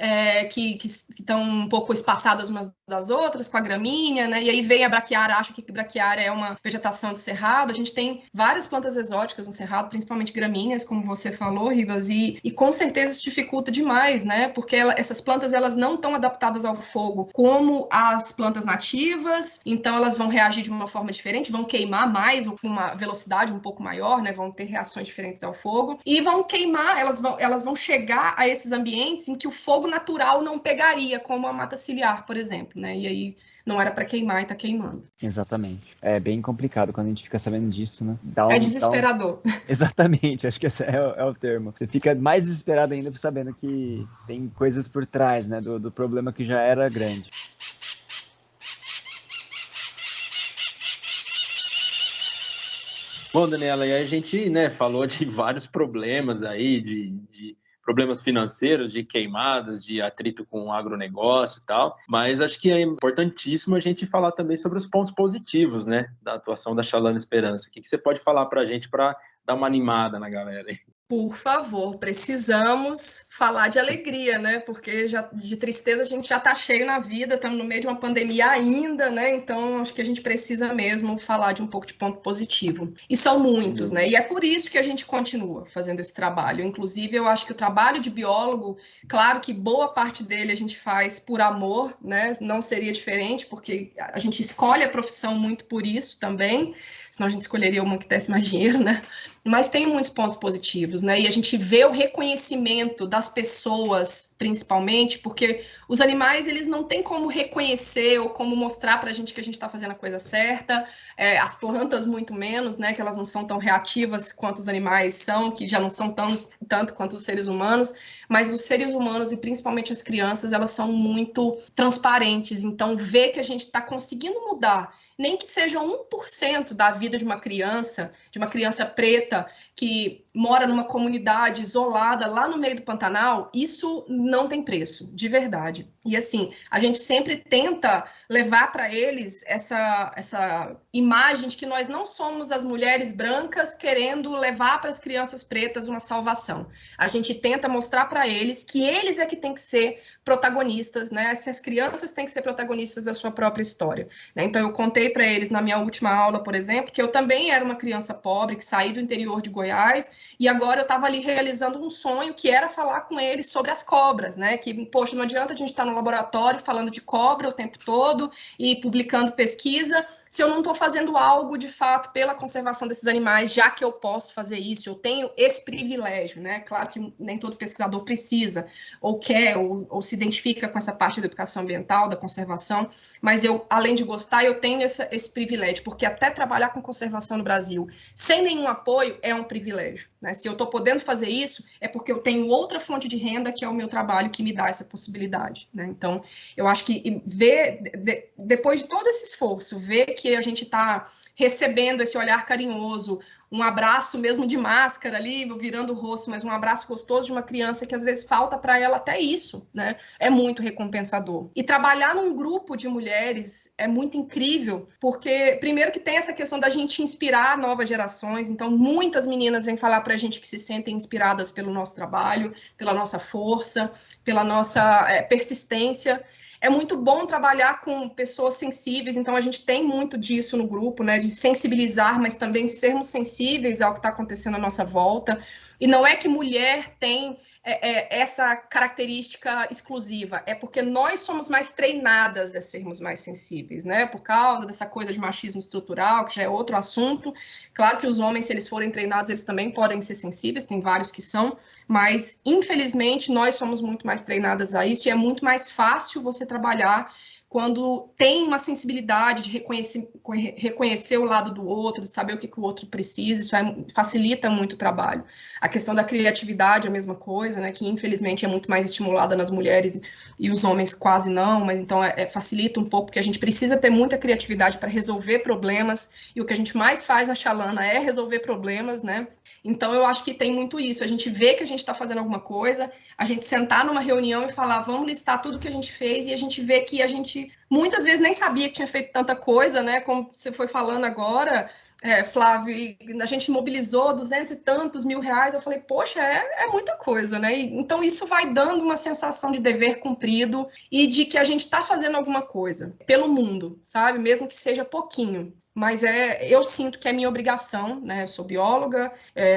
que estão um pouco espaçadas umas das outras, com a gramínea, né? E aí vem a braquiária, acha que braquiária é uma vegetação de cerrado. A gente tem várias plantas exóticas no cerrado, principalmente gramíneas, como você falou, Rivas, e com certeza isso dificulta demais, né? Porque essas plantas, elas não estão adaptadas ao fogo como as plantas nativas, então elas vão reagir de uma forma diferente, vão queimar mais ou com uma velocidade um pouco maior, né? Vão ter reações diferentes ao fogo e vão queimar, elas vão chegar a esses ambientes em que o fogo natural não pegaria, como a mata ciliar, por exemplo, né? E aí não era para queimar e tá queimando. Exatamente. É bem complicado quando a gente fica sabendo disso, né? É desesperador. Exatamente, acho que esse é o termo. Você fica mais desesperado ainda sabendo que tem coisas por trás, né? Do problema que já era grande. Bom, Daniela, e aí a gente, né, falou de vários problemas aí, de problemas financeiros, de queimadas, de atrito com o agronegócio e tal, mas acho que é importantíssimo a gente falar também sobre os pontos positivos, né, da atuação da Chalana Esperança. O que você pode falar para a gente para dar uma animada na galera aí? Por favor, precisamos falar de alegria, né? Porque de tristeza a gente já tá cheio na vida, estamos no meio de uma pandemia ainda, né? Então acho que a gente precisa mesmo falar de um pouco de ponto positivo. E são muitos, né? E é por isso que a gente continua fazendo esse trabalho. Inclusive, eu acho que o trabalho de biólogo, claro que boa parte dele a gente faz por amor, né? Não seria diferente, porque a gente escolhe a profissão muito por isso também. Senão a gente escolheria uma que desse mais dinheiro, né? Mas tem muitos pontos positivos, né? E a gente vê o reconhecimento das pessoas, principalmente, porque os animais, eles não têm como reconhecer ou como mostrar pra gente que a gente tá fazendo a coisa certa. As plantas, muito menos, né? Que elas não são tão reativas quanto os animais são, que já não são tanto quanto os seres humanos. Mas os seres humanos, e principalmente as crianças, elas são muito transparentes. Então, ver que a gente tá conseguindo mudar, nem que seja 1% da vida de uma criança preta, que mora numa comunidade isolada lá no meio do Pantanal, isso não tem preço, de verdade. E assim, a gente sempre tenta levar para eles essa imagem de que nós não somos as mulheres brancas querendo levar para as crianças pretas uma salvação. A gente tenta mostrar para eles que eles é que tem que ser protagonistas, né? Essas crianças têm que ser protagonistas da sua própria história, né? Então, eu contei para eles na minha última aula, por exemplo, que eu também era uma criança pobre, que saí do interior de Goiás, e agora eu estava ali realizando um sonho que era falar com eles sobre as cobras, né? Que, poxa, não adianta a gente estar no laboratório falando de cobra o tempo todo e publicando pesquisa, se eu não estou fazendo algo, de fato, pela conservação desses animais, já que eu posso fazer isso, eu tenho esse privilégio, né? Claro que nem todo pesquisador precisa, ou quer, ou se identifica com essa parte da educação ambiental, da conservação, mas eu, além de gostar, eu tenho esse privilégio, porque até trabalhar com conservação no Brasil sem nenhum apoio é um privilégio, né? Se eu estou podendo fazer isso, é porque eu tenho outra fonte de renda, que é o meu trabalho, que me dá essa possibilidade, né? Então, eu acho que depois de todo esse esforço, ver que a gente está recebendo esse olhar carinhoso, um abraço mesmo de máscara ali, virando o rosto, mas um abraço gostoso de uma criança que às vezes falta para ela até isso, né? É muito recompensador. E trabalhar num grupo de mulheres é muito incrível, porque primeiro que tem essa questão da gente inspirar novas gerações, então muitas meninas vêm falar para a gente que se sentem inspiradas pelo nosso trabalho, pela nossa força, pela nossa persistência. É muito bom trabalhar com pessoas sensíveis, então a gente tem muito disso no grupo, né? De sensibilizar, mas também sermos sensíveis ao que está acontecendo à nossa volta. E não é que mulher tem essa característica exclusiva, é porque nós somos mais treinadas a sermos mais sensíveis, né? Por causa dessa coisa de machismo estrutural, que já é outro assunto. Claro que os homens, se eles forem treinados, eles também podem ser sensíveis, tem vários que são, mas infelizmente nós somos muito mais treinadas a isso e é muito mais fácil você trabalhar quando tem uma sensibilidade de reconhecer o lado do outro, de saber o que o outro precisa, isso facilita muito o trabalho. A questão da criatividade é a mesma coisa, né, que infelizmente é muito mais estimulada nas mulheres e os homens quase não, mas então facilita um pouco, porque a gente precisa ter muita criatividade para resolver problemas, e o que a gente mais faz na Xalana é resolver problemas, né? Então eu acho que tem muito isso, a gente vê que a gente está fazendo alguma coisa, a gente sentar numa reunião e falar, vamos listar tudo que a gente fez, e a gente vê que a gente muitas vezes nem sabia que tinha feito tanta coisa, né? Como você foi falando agora, Flávio, e a gente mobilizou 200 e tantos mil reais. Eu falei, poxa, é muita coisa, né? Então isso vai dando uma sensação de dever cumprido e de que a gente está fazendo alguma coisa pelo mundo, sabe? Mesmo que seja pouquinho. Mas eu sinto que é minha obrigação, né? Eu sou bióloga,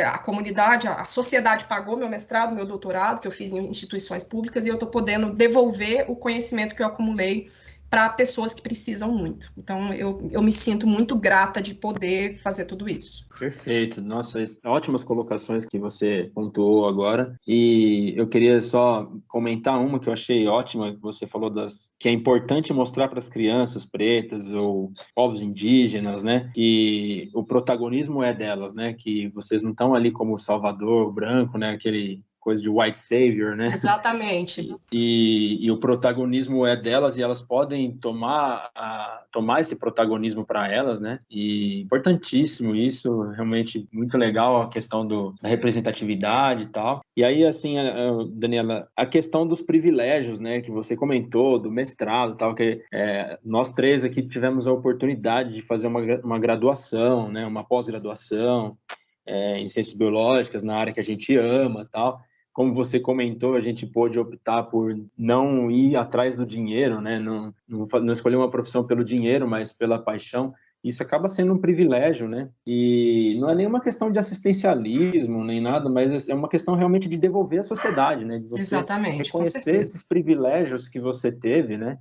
a comunidade, a sociedade pagou meu mestrado, meu doutorado, que eu fiz em instituições públicas, e eu estou podendo devolver o conhecimento que eu acumulei para pessoas que precisam muito. Então, eu me sinto muito grata de poder fazer tudo isso. Perfeito. Nossa, ótimas colocações que você pontuou agora. E eu queria só comentar uma que eu achei ótima, que você falou que é importante mostrar para as crianças pretas ou povos indígenas, né, que o protagonismo é delas, né, que vocês não estão ali como Salvador branco, né, aquele coisa de white savior, né? Exatamente. E o protagonismo é delas e elas podem tomar esse protagonismo para elas, né? E importantíssimo isso, realmente muito legal a questão da representatividade e tal. E aí, assim, Daniela, a questão dos privilégios, né, que você comentou, do mestrado e tal, que nós três aqui tivemos a oportunidade de fazer uma graduação, né, uma pós-graduação em ciências biológicas, na área que a gente ama e tal. Como você comentou, a gente pôde optar por não ir atrás do dinheiro, né? Não escolher uma profissão pelo dinheiro, mas pela paixão. Isso acaba sendo um privilégio, né? E não é nenhuma questão de assistencialismo, nem nada, mas é uma questão realmente de devolver à sociedade, né? De você Exatamente, reconhecer esses privilégios que você teve, né?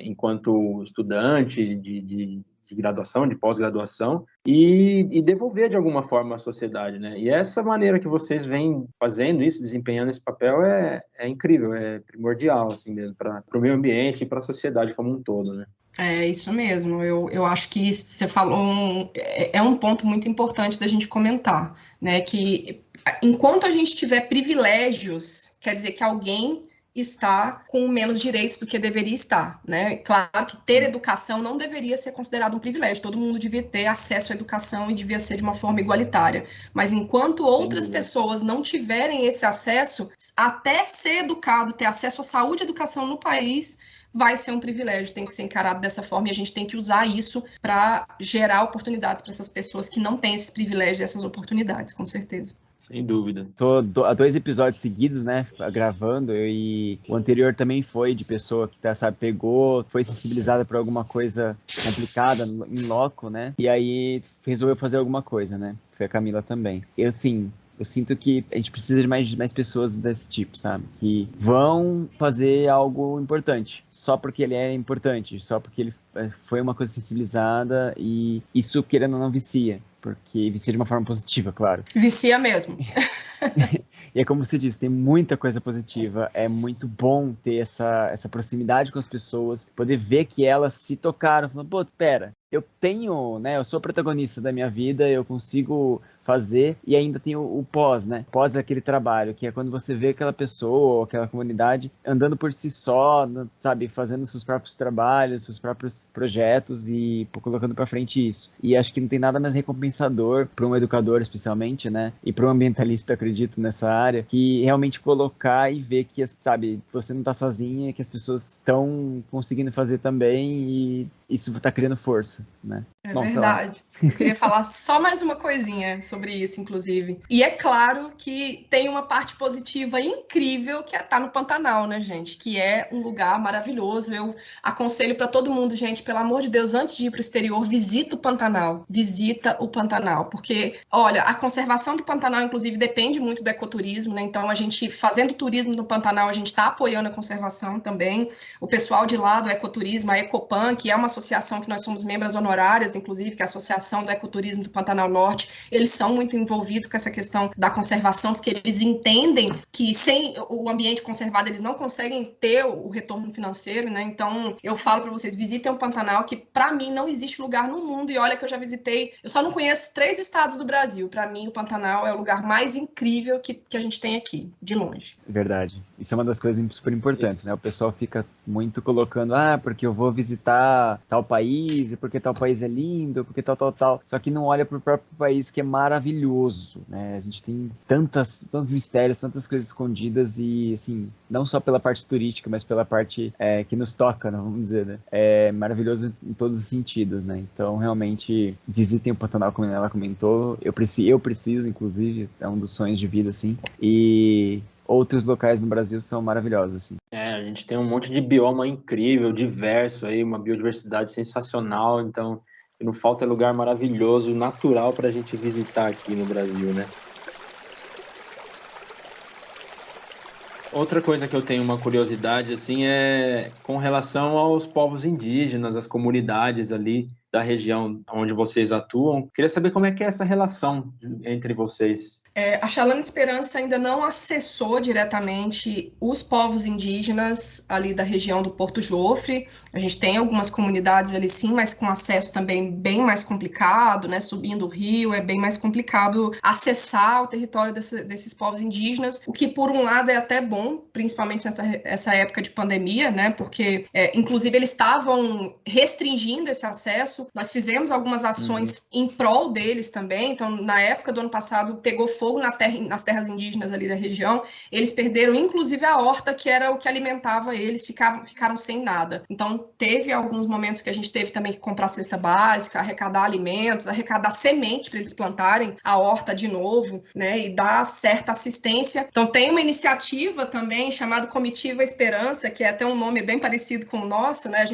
Enquanto estudante de graduação, de pós-graduação, e devolver de alguma forma à sociedade, né? E essa maneira que vocês vêm fazendo isso, desempenhando esse papel, é incrível, é primordial, assim mesmo, para o meio ambiente e para a sociedade como um todo, né? É isso mesmo, eu acho que você falou um ponto muito importante da gente comentar, né? Que enquanto a gente tiver privilégios, quer dizer que alguém está com menos direitos do que deveria estar, né? Claro que ter educação não deveria ser considerado um privilégio, todo mundo devia ter acesso à educação e devia ser de uma forma igualitária, mas enquanto outras pessoas não tiverem esse acesso, até ser educado, ter acesso à saúde e educação no país, vai ser um privilégio, tem que ser encarado dessa forma, e a gente tem que usar isso para gerar oportunidades para essas pessoas que não têm esses privilégios e essas oportunidades, com certeza. Sem dúvida. Tô há 2 episódios seguidos, né, gravando, e o anterior também foi de pessoa que, sabe, pegou, foi sensibilizada por alguma coisa complicada em loco, né, e aí resolveu fazer alguma coisa, né, foi a Camila também. Eu sinto que a gente precisa de mais pessoas desse tipo, sabe? Que vão fazer algo importante, só porque ele é importante, só porque ele foi uma coisa sensibilizada, e isso, querendo ou não, vicia. Porque vicia de uma forma positiva, claro. Vicia mesmo. E é como você disse, tem muita coisa positiva. É muito bom ter essa proximidade com as pessoas, poder ver que elas se tocaram, falando, pô, pera, eu tenho, né, eu sou protagonista da minha vida, eu consigo fazer, e ainda tem o pós, né? Pós aquele trabalho, que é quando você vê aquela pessoa ou aquela comunidade andando por si só, sabe, fazendo seus próprios trabalhos, seus próprios projetos e colocando pra frente isso. E acho que não tem nada mais recompensador para um educador, especialmente, né? E para um ambientalista, acredito, nessa área, que realmente colocar e ver que, sabe, você não tá sozinha, que as pessoas estão conseguindo fazer também, e isso tá criando força, né? É verdade. Eu queria falar só mais uma coisinha sobre isso, inclusive. E é claro que tem uma parte positiva incrível que é estar no Pantanal, né, gente? Que é um lugar maravilhoso. Eu aconselho para todo mundo, gente, pelo amor de Deus, antes de ir para o exterior, visita o Pantanal. Visita o Pantanal. Porque, olha, a conservação do Pantanal, inclusive, depende muito do ecoturismo, né? Então, a gente, fazendo turismo no Pantanal, a gente está apoiando a conservação também. O pessoal de lá do ecoturismo, a Ecopan, que é uma associação que nós somos membros honorárias, inclusive, que é a Associação do Ecoturismo do Pantanal Norte, eles são muito envolvidos com essa questão da conservação, porque eles entendem que sem o ambiente conservado eles não conseguem ter o retorno financeiro, né? Então, eu falo para vocês, visitem o Pantanal, que para mim não existe lugar no mundo, e olha que eu já visitei, eu só não conheço 3 estados do Brasil. Para mim, o Pantanal é o lugar mais incrível que a gente tem aqui, de longe. Verdade. Isso é uma das coisas super importantes, né? O pessoal fica muito colocando, porque eu vou visitar tal país, e porque tal país é lindo, porque tal. Só que não olha para o próprio país, que é maravilhoso, né? A gente tem tantos mistérios, tantas coisas escondidas, e, assim, não só pela parte turística, mas pela parte que nos toca, né? Vamos dizer, né? É maravilhoso em todos os sentidos, né? Então, realmente, visitem o Pantanal, como ela comentou. Eu preciso, inclusive, é um dos sonhos de vida, assim. E outros locais no Brasil são maravilhosos, assim. A gente tem um monte de bioma incrível, diverso aí, uma biodiversidade sensacional, então não falta lugar maravilhoso, natural para a gente visitar aqui no Brasil, né? Outra coisa que eu tenho uma curiosidade, assim, é com relação aos povos indígenas, as comunidades ali da região onde vocês atuam. Queria saber como é que é essa relação entre vocês. A Chalana Esperança ainda não acessou diretamente os povos indígenas ali da região do Porto Jofre. A gente tem algumas comunidades ali sim, mas com acesso também bem mais complicado, né? Subindo o rio é bem mais complicado acessar o território desses povos indígenas, o que por um lado é até bom, principalmente nessa época de pandemia, né? Porque, inclusive, eles estavam restringindo esse acesso. Nós fizemos algumas ações em prol deles também. Então, na época do ano passado, pegou fogo nas terras indígenas ali da região, eles perderam inclusive a horta, que era o que alimentava eles, ficaram sem nada. Então, teve alguns momentos que a gente teve também que comprar cesta básica, arrecadar alimentos, arrecadar semente para eles plantarem a horta de novo, né, e dar certa assistência. Então, tem uma iniciativa também chamada Comitiva Esperança, que é até um nome bem parecido com o nosso, né,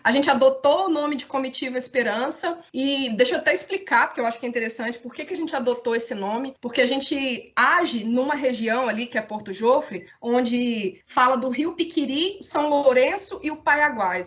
a gente adotou o nome de Comitiva Esperança, e deixa eu até explicar, porque eu acho que é interessante, por que a gente adotou esse nome. Porque a gente age numa região ali, que é Porto Jofre, onde fala do Rio Piquiri, São Lourenço e o Paraguai,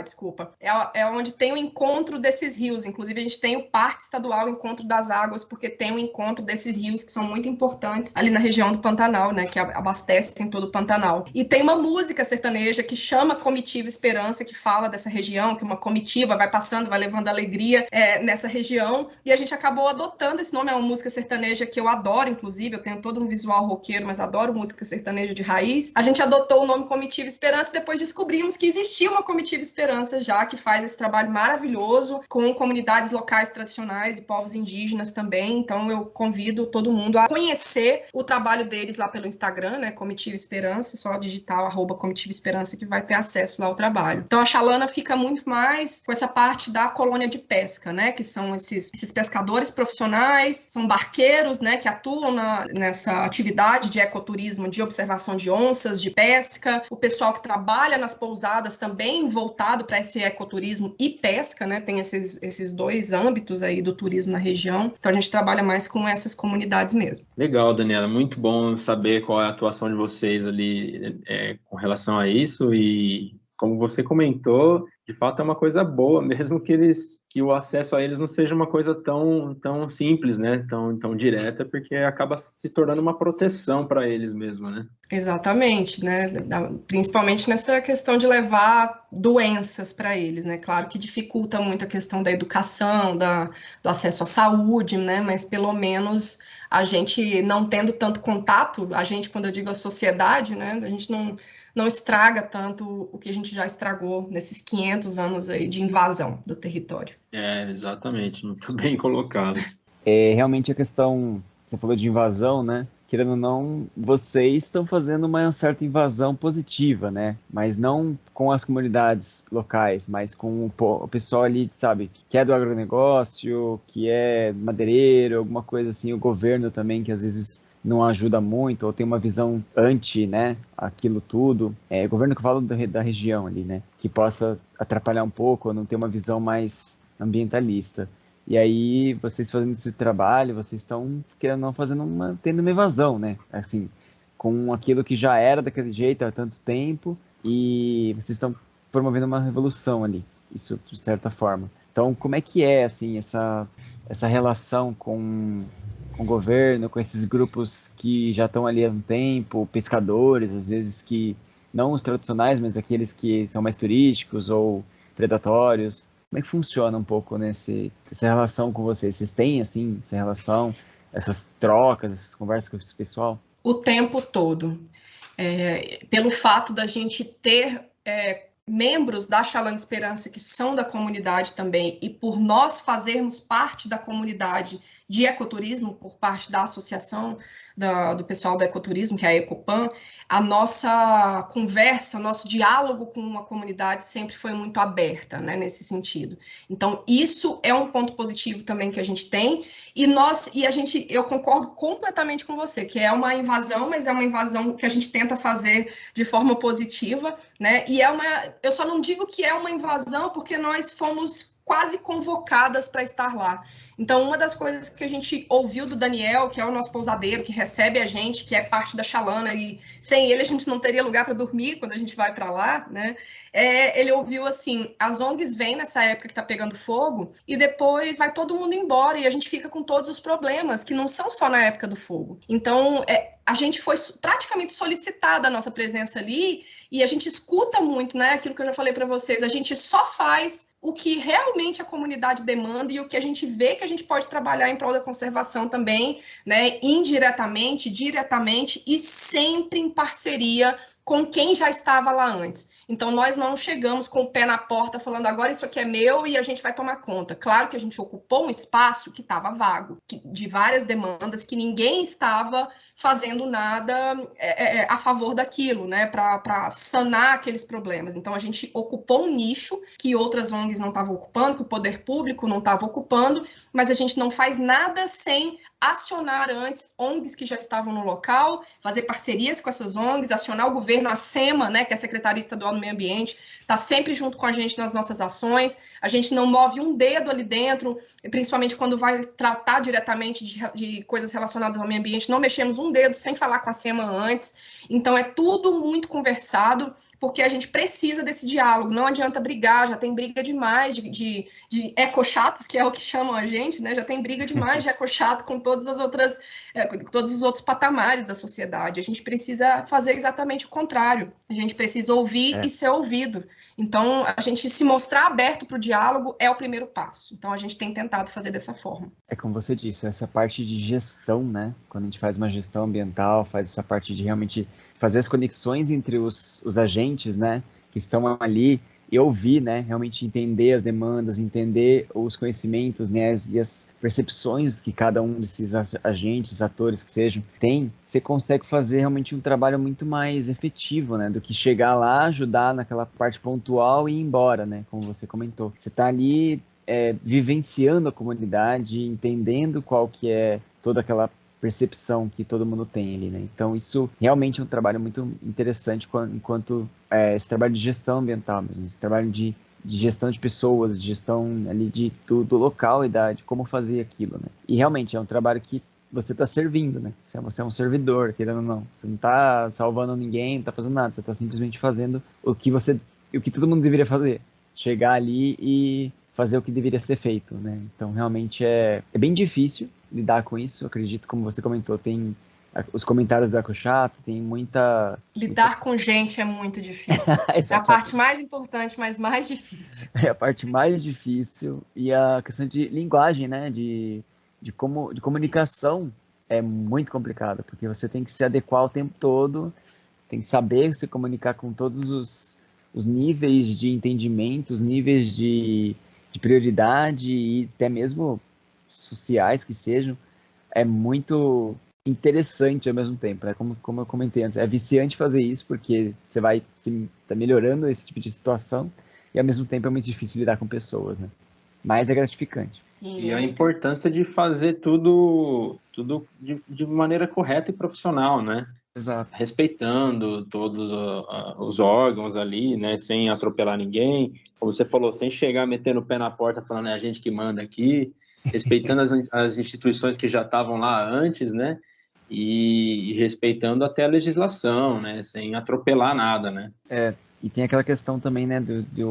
desculpa. É onde tem o encontro desses rios. Inclusive, a gente tem o Parque Estadual Encontro das Águas, porque tem o encontro desses rios que são muito importantes ali na região do Pantanal, né? Que abastecem todo o Pantanal. E tem uma música sertaneja que chama Comitiva Esperança, que fala dessa região, que uma comitiva vai passando, vai levando alegria nessa região. E a gente acabou adotando esse nome, é uma música sertaneja que eu adoro, inclusive, eu tenho todo um visual roqueiro, mas adoro música sertaneja de raiz. A gente adotou o nome Comitiva Esperança, depois descobrimos que existia uma Comitiva Esperança já, que faz esse trabalho maravilhoso com comunidades locais tradicionais e povos indígenas também. Então, eu convido todo mundo a conhecer o trabalho deles lá pelo Instagram, né, Comitiva Esperança, só digitar @Comitiva Esperança que vai ter acesso lá ao trabalho. Então, a Chalana fica muito mais com essa parte da colônia de pesca, né, que são esses pescadores profissionais, são barqueiros, parceiros, né, que atuam nessa atividade de ecoturismo, de observação de onças, de pesca, o pessoal que trabalha nas pousadas também voltado para esse ecoturismo e pesca, né, tem esses dois âmbitos aí do turismo na região, então a gente trabalha mais com essas comunidades mesmo. Legal, Daniela, muito bom saber qual é a atuação de vocês ali com relação a isso e como você comentou, de fato é uma coisa boa, mesmo que o acesso a eles não seja uma coisa tão simples, né? Tão direta, porque acaba se tornando uma proteção para eles mesmo, né? Exatamente, né? Principalmente nessa questão de levar doenças para eles, né? Claro que dificulta muito a questão da educação, do acesso à saúde, né? Mas pelo menos a gente não tendo tanto contato, a gente, quando eu digo a sociedade, né? A gente não estraga tanto o que a gente já estragou nesses 500 anos aí de invasão do território. Exatamente, muito bem colocado. Realmente a questão, você falou de invasão, né? Querendo ou não, vocês estão fazendo uma certa invasão positiva, né? Mas não com as comunidades locais, mas com o pessoal ali, sabe, que é do agronegócio, que é madeireiro, alguma coisa assim, o governo também, que às vezes não ajuda muito, ou tem uma visão anti, né, aquilo tudo. O governo que eu falo da região ali, né, que possa atrapalhar um pouco, ou não ter uma visão mais ambientalista. E aí, vocês fazendo esse trabalho, vocês estão, querendo ou não, tendo uma evasão, né, assim, com aquilo que já era daquele jeito há tanto tempo, e vocês estão promovendo uma revolução ali, isso de certa forma. Então, como é que é, assim, essa relação com o governo, com esses grupos que já estão ali há um tempo, pescadores, às vezes que, não os tradicionais, mas aqueles que são mais turísticos ou predatórios? Como é que funciona um pouco essa relação com vocês? Vocês têm, assim, essa relação, essas trocas, essas conversas com esse pessoal? O tempo todo. Pelo fato da gente ter membros da Xalã Esperança que são da comunidade também, e por nós fazermos parte da comunidade de ecoturismo, por parte da associação do pessoal do ecoturismo, que é a Ecopan, a nossa conversa, nosso diálogo com a comunidade sempre foi muito aberta, né, nesse sentido. Então, isso é um ponto positivo também que a gente tem, eu concordo completamente com você, que é uma invasão, mas é uma invasão que a gente tenta fazer de forma positiva, né? E eu só não digo que é uma invasão porque nós fomos quase convocadas para estar lá. Então, uma das coisas que a gente ouviu do Daniel, que é o nosso pousadeiro, que recebe a gente, que é parte da Xalana, e sem ele a gente não teria lugar para dormir quando a gente vai para lá, né? Ele ouviu assim, as ONGs vêm nessa época que está pegando fogo, e depois vai todo mundo embora, e a gente fica com todos os problemas, que não são só na época do fogo. Então, a gente foi praticamente solicitada a nossa presença ali, e a gente escuta muito, né? Aquilo que eu já falei para vocês, a gente só faz o que realmente a comunidade demanda e o que a gente vê que a gente pode trabalhar em prol da conservação também, né? Indiretamente, diretamente e sempre em parceria com quem já estava lá antes. Então, nós não chegamos com o pé na porta falando agora isso aqui é meu e a gente vai tomar conta. Claro que a gente ocupou um espaço que estava vago, de várias demandas, que ninguém estava fazendo nada a favor daquilo, né, para sanar aqueles problemas. Então, a gente ocupou um nicho que outras ONGs não estavam ocupando, que o poder público não estava ocupando, mas a gente não faz nada sem acionar antes ONGs que já estavam no local, fazer parcerias com essas ONGs, acionar o governo, a SEMA, né, que é a Secretaria Estadual do Meio Ambiente, está sempre junto com a gente nas nossas ações, a gente não move um dedo ali dentro, principalmente quando vai tratar diretamente de coisas relacionadas ao meio ambiente, não mexemos um dedo sem falar com a SEMA antes, então é tudo muito conversado, porque a gente precisa desse diálogo, não adianta brigar, já tem briga demais de ecochatos, que é o que chamam a gente, né, já tem briga demais de ecochato com todos os outros patamares da sociedade. A gente precisa fazer exatamente o contrário. A gente precisa ouvir e ser ouvido. Então, a gente se mostrar aberto para o diálogo é o primeiro passo. Então, a gente tem tentado fazer dessa forma. É como você disse, essa parte de gestão, né? Quando a gente faz uma gestão ambiental, faz essa parte de realmente fazer as conexões entre os agentes, né? Que estão ali, e ouvir, né, realmente entender as demandas, entender os conhecimentos, né, e as percepções que cada um desses agentes, atores que sejam, tem, você consegue fazer realmente um trabalho muito mais efetivo, né, do que chegar lá, ajudar naquela parte pontual e ir embora, né, como você comentou. Você está ali vivenciando a comunidade, entendendo qual que é toda aquela percepção que todo mundo tem ali, né? Então isso realmente é um trabalho muito interessante enquanto esse trabalho de gestão ambiental mesmo, esse trabalho de gestão de pessoas, de gestão ali do local e de como fazer aquilo, né? E realmente é um trabalho que você está servindo, né? Você é um servidor, querendo ou não. Você não está salvando ninguém, não está fazendo nada. Você está simplesmente fazendo o que todo mundo deveria fazer. Chegar ali e fazer o que deveria ser feito, né? Então, realmente é bem difícil lidar com isso. Eu acredito, como você comentou, tem os comentários do EcoChato, tem muita... Lidar com gente é muito difícil. É a parte mais importante, mas mais difícil. É a parte mais difícil. E a questão de linguagem, né? De comunicação é muito complicada, porque você tem que se adequar o tempo todo, tem que saber se comunicar com todos os níveis de entendimento, os níveis de prioridade e até mesmo sociais que sejam. É muito interessante ao mesmo tempo, né? Como eu comentei antes, é viciante fazer isso, porque você vai tá melhorando esse tipo de situação e ao mesmo tempo é muito difícil lidar com pessoas, né? Mas é gratificante. Sim, e a importância de fazer tudo de maneira correta e profissional, né? Exato. Respeitando todos os órgãos ali, né? Sem atropelar ninguém. Como você falou, sem chegar metendo o pé na porta falando é a gente que manda aqui. Respeitando as instituições que já estavam lá antes, né? E respeitando até a legislação, né? Sem atropelar nada, né? E tem aquela questão também, né, de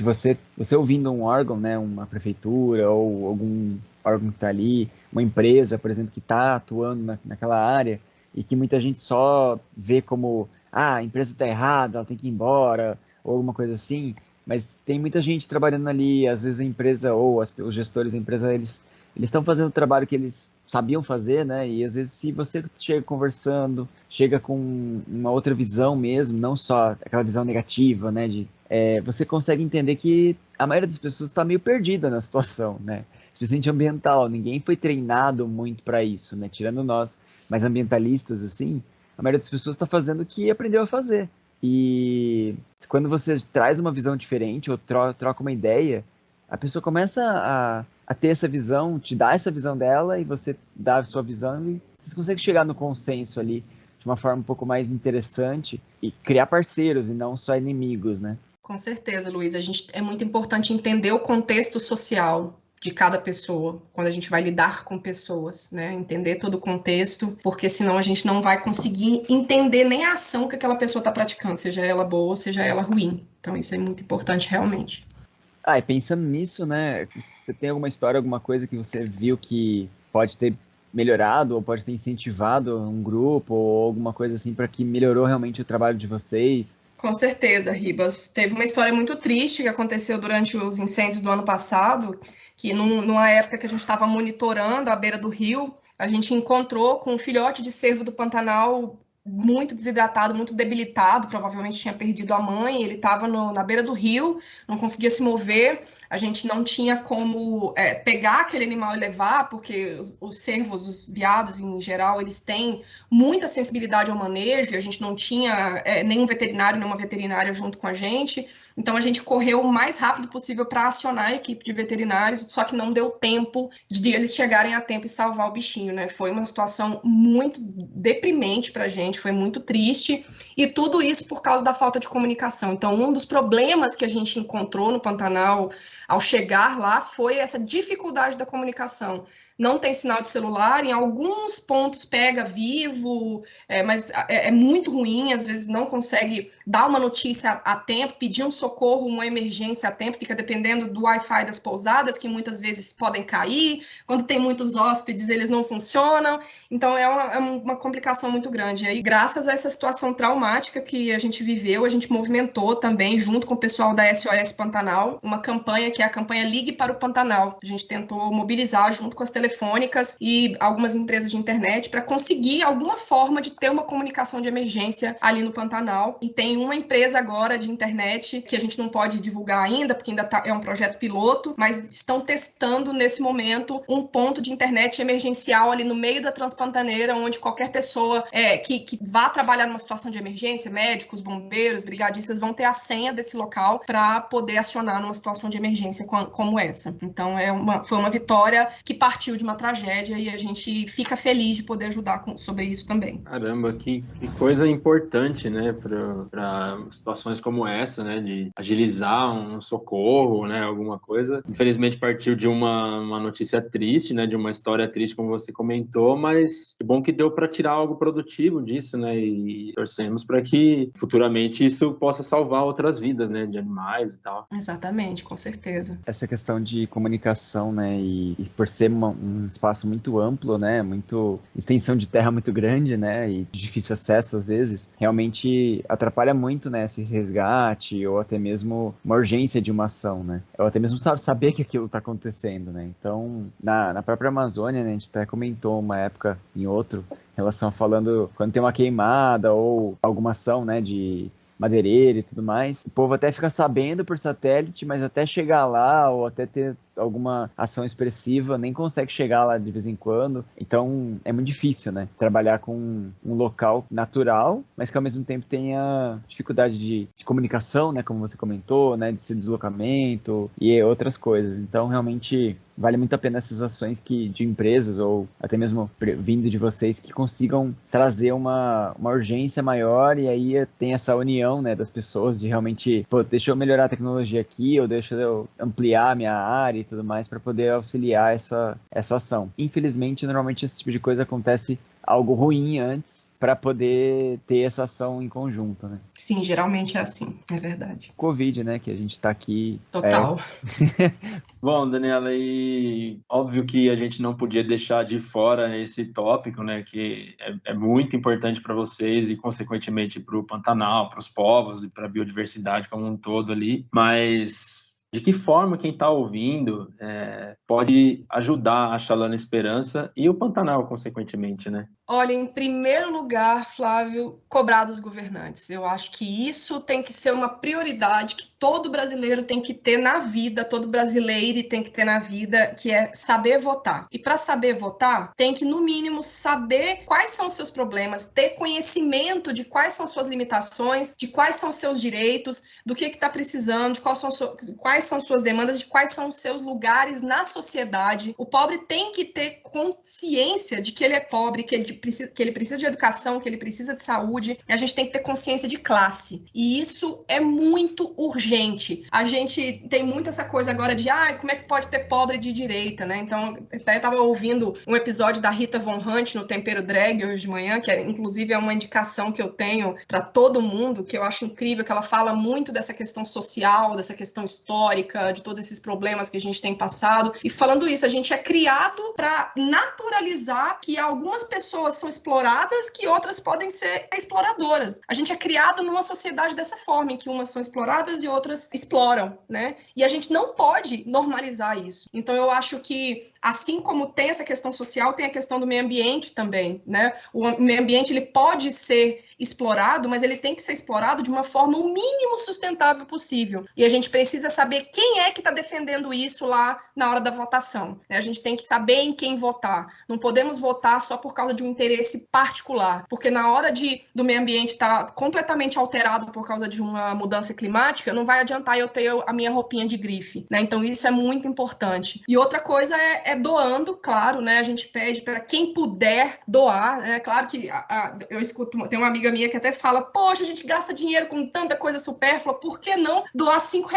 você ouvindo um órgão, né, uma prefeitura ou algum órgão que está ali, uma empresa, por exemplo, que está atuando naquela área e que muita gente só vê como, a empresa está errada, ela tem que ir embora, ou alguma coisa assim, mas tem muita gente trabalhando ali, às vezes a empresa ou os gestores da empresa, eles estão fazendo o trabalho que eles sabiam fazer, né? E às vezes se você chega conversando, chega com uma outra visão mesmo, não só aquela visão negativa, né? Você consegue entender que a maioria das pessoas está meio perdida na situação, né? Especialmente ambiental, ninguém foi treinado muito para isso, né? Tirando nós, mas ambientalistas, assim, a maioria das pessoas está fazendo o que aprendeu a fazer. E quando você traz uma visão diferente ou troca uma ideia, a pessoa começa a ter essa visão, te dá essa visão dela e você dá a sua visão e você consegue chegar no consenso ali de uma forma um pouco mais interessante e criar parceiros e não só inimigos, né? Com certeza, Luiz. É muito importante entender o contexto social de cada pessoa, quando a gente vai lidar com pessoas, né? Entender todo o contexto, porque senão a gente não vai conseguir entender nem a ação que aquela pessoa está praticando, seja ela boa ou seja ela ruim. Então isso é muito importante realmente. E pensando nisso, né? Você tem alguma história, alguma coisa que você viu que pode ter melhorado ou pode ter incentivado um grupo ou alguma coisa assim para que melhorou realmente o trabalho de vocês? Com certeza, Ribas. Teve uma história muito triste que aconteceu durante os incêndios do ano passado, que numa época que a gente estava monitorando à beira do rio, a gente encontrou com um filhote de cervo do Pantanal muito desidratado, muito debilitado, provavelmente tinha perdido a mãe, ele estava na beira do rio, não conseguia se mover, a gente não tinha como pegar aquele animal e levar, porque os cervos, os veados em geral, eles têm muita sensibilidade ao manejo, e a gente não tinha nenhum veterinário, nenhuma veterinária junto com a gente, então a gente correu o mais rápido possível para acionar a equipe de veterinários, só que não deu tempo de eles chegarem a tempo e salvar o bichinho, né? Foi uma situação muito deprimente para a gente, foi muito triste, e tudo isso por causa da falta de comunicação. Então, um dos problemas que a gente encontrou no Pantanal ao chegar lá foi essa dificuldade da comunicação. Não tem sinal de celular, em alguns pontos pega vivo, mas é muito ruim, às vezes não consegue dar uma notícia a tempo, pedir um socorro, uma emergência a tempo, fica dependendo do Wi-Fi das pousadas, que muitas vezes podem cair, quando tem muitos hóspedes eles não funcionam, então é uma complicação muito grande. E aí, graças a essa situação traumática que a gente viveu, a gente movimentou também, junto com o pessoal da SOS Pantanal, uma campanha que é a campanha Ligue para o Pantanal. A gente tentou mobilizar junto com as telefônicas e algumas empresas de internet para conseguir alguma forma de ter uma comunicação de emergência ali no Pantanal. E tem uma empresa agora de internet que a gente não pode divulgar ainda, porque ainda é um projeto piloto, mas estão testando nesse momento um ponto de internet emergencial ali no meio da Transpantaneira, onde qualquer pessoa que vá trabalhar numa situação de emergência, médicos, bombeiros, brigadistas, vão ter a senha desse local para poder acionar numa situação de emergência como essa. Então foi uma vitória que partiu de uma tragédia e a gente fica feliz de poder ajudar sobre isso também. Caramba, que coisa importante, né, para situações como essa, né, de agilizar um socorro, né, alguma coisa. Infelizmente partiu de uma notícia triste, né, de uma história triste, como você comentou, mas que bom que deu para tirar algo produtivo disso, né, e torcemos para que futuramente isso possa salvar outras vidas, né, de animais e tal. Exatamente, com certeza. Essa questão de comunicação, né, e por ser um espaço muito amplo, né, muito extensão de terra muito grande, né, e de difícil acesso às vezes, realmente atrapalha muito, né, esse resgate ou até mesmo uma urgência de uma ação, né, ou até mesmo saber que aquilo está acontecendo, né. Então, na própria Amazônia, né, a gente até comentou uma época em outro, em relação a falando quando tem uma queimada ou alguma ação, né, de madeireira e tudo mais, o povo até fica sabendo por satélite, mas até chegar lá ou até ter alguma ação expressiva, nem consegue chegar lá de vez em quando. Então, é muito difícil, né? Trabalhar com um local natural, mas que ao mesmo tempo tenha dificuldade de comunicação, né? Como você comentou, né? De deslocamento e outras coisas. Então, realmente, vale muito a pena essas ações de empresas ou até mesmo vindo de vocês que consigam trazer uma urgência maior e aí tem essa união, né? Das pessoas de realmente, pô, deixa eu melhorar a tecnologia aqui ou deixa eu ampliar a minha área e tudo mais para poder auxiliar essa ação. Infelizmente, normalmente esse tipo de coisa acontece algo ruim antes para poder ter essa ação em conjunto, né? Sim, geralmente é assim, é verdade. Covid, né, que a gente tá aqui... Total. Bom, Daniela, e óbvio que a gente não podia deixar de fora esse tópico, né, que é muito importante para vocês e, consequentemente, para o Pantanal, para os povos e para a biodiversidade como um todo ali, mas... de que forma quem está ouvindo pode ajudar a Chalana Esperança e o Pantanal, consequentemente, né? Olha, em primeiro lugar, Flávio, cobrar dos governantes. Eu acho que isso tem que ser uma prioridade que todo brasileiro tem que ter na vida, todo brasileiro tem que ter na vida, que é saber votar. E para saber votar, tem que, no mínimo, saber quais são os seus problemas, ter conhecimento de quais são suas limitações, de quais são seus direitos, do que está precisando, de quais são suas demandas, de quais são os seus lugares na sociedade. O pobre tem que ter consciência de que ele é pobre, que ele precisa de educação, que ele precisa de saúde, e a gente tem que ter consciência de classe. E isso é muito urgente. A gente tem muito essa coisa agora de, como é que pode ter pobre de direita, né? Então, até estava ouvindo um episódio da Rita Von Hunt no Tempero Drag hoje de manhã, que inclusive é uma indicação que eu tenho para todo mundo, que eu acho incrível, que ela fala muito dessa questão social, dessa questão histórica, de todos esses problemas que a gente tem passado. E falando isso, a gente é criado para naturalizar que algumas pessoas são exploradas, que outras podem ser exploradoras. A gente é criado numa sociedade dessa forma, em que umas são exploradas e outras exploram, né? E a gente não pode normalizar isso. Então, eu acho que, assim como tem essa questão social, tem a questão do meio ambiente também, né? O meio ambiente, ele pode ser explorado, mas ele tem que ser explorado de uma forma o mínimo sustentável possível. E a gente precisa saber quem é que está defendendo isso lá na hora da votação. A gente tem que saber em quem votar. Não podemos votar só por causa de um interesse particular, porque na hora do meio ambiente estar completamente alterado por causa de uma mudança climática, não vai adiantar eu ter a minha roupinha de grife, né? Então isso é muito importante. E outra coisa é doando, claro, né? A gente pede para quem puder doar, né? Claro que eu escuto, tem uma amiga minha que até fala, poxa, a gente gasta dinheiro com tanta coisa supérflua, por que não doar R$5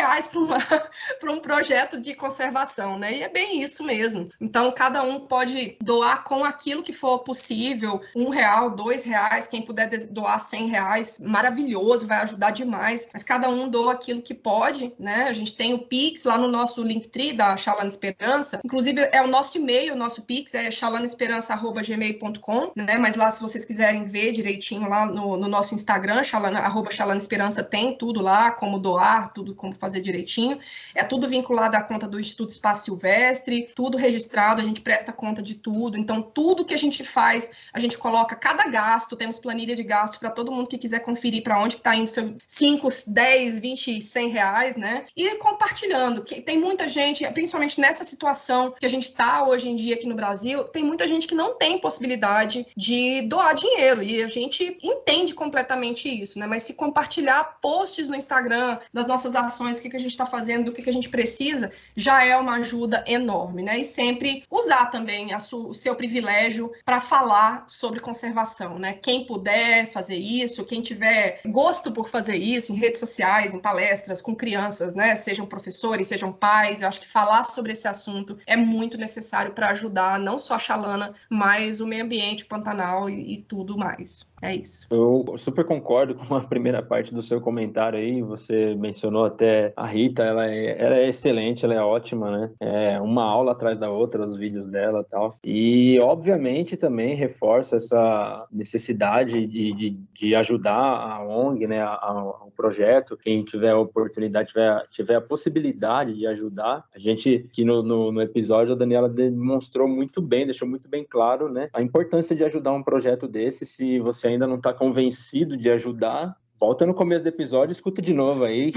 para um projeto de conservação, né? E é bem isso mesmo. Então, cada um pode doar com aquilo que for possível, R$1, R$2, quem puder doar R$100, maravilhoso, vai ajudar demais, mas cada um doa aquilo que pode, né? A gente tem o Pix lá no nosso Linktree da Chalana Esperança, inclusive é o nosso e-mail, o nosso Pix é chalanaesperança@gmail.com, né? Mas lá, se vocês quiserem ver direitinho lá no nosso Instagram, @Chalana Esperança, tem tudo lá, como doar, tudo como fazer direitinho. É tudo vinculado à conta do Instituto Espaço Silvestre, tudo registrado, a gente presta conta de tudo. Então, tudo que a gente faz a gente coloca cada gasto, temos planilha de gasto para todo mundo que quiser conferir para onde está indo seus 5, 10, 20, 100 reais, né? E compartilhando, que tem muita gente, principalmente nessa situação que a gente está hoje em dia aqui no Brasil, tem muita gente que não tem possibilidade de doar dinheiro, e a gente entende completamente isso, né? Mas se compartilhar posts no Instagram das nossas ações, o que a gente está fazendo, do que a gente precisa, já é uma ajuda enorme, né? E sempre usar também o seu privilégio para falar sobre conservação, né? Quem puder fazer isso, quem tiver gosto por fazer isso em redes sociais, em palestras, com crianças, né? Sejam professores, sejam pais, eu acho que falar sobre esse assunto é muito necessário para ajudar não só a Xalana, mas o meio ambiente, o Pantanal e tudo mais. É isso. Eu super concordo com a primeira parte do seu comentário aí, você mencionou até a Rita, ela é excelente, ela é ótima, né? É uma aula atrás da outra, os vídeos dela e tal. E, obviamente, também reforça essa necessidade de ajudar a ONG, né, o projeto. Quem tiver a oportunidade, tiver a possibilidade de ajudar. A gente, aqui no episódio, a Daniela demonstrou muito bem, deixou muito bem claro, né, a importância de ajudar um projeto desse. Se você ainda não está convencido de ajudar, volta no começo do episódio e escuta de novo aí.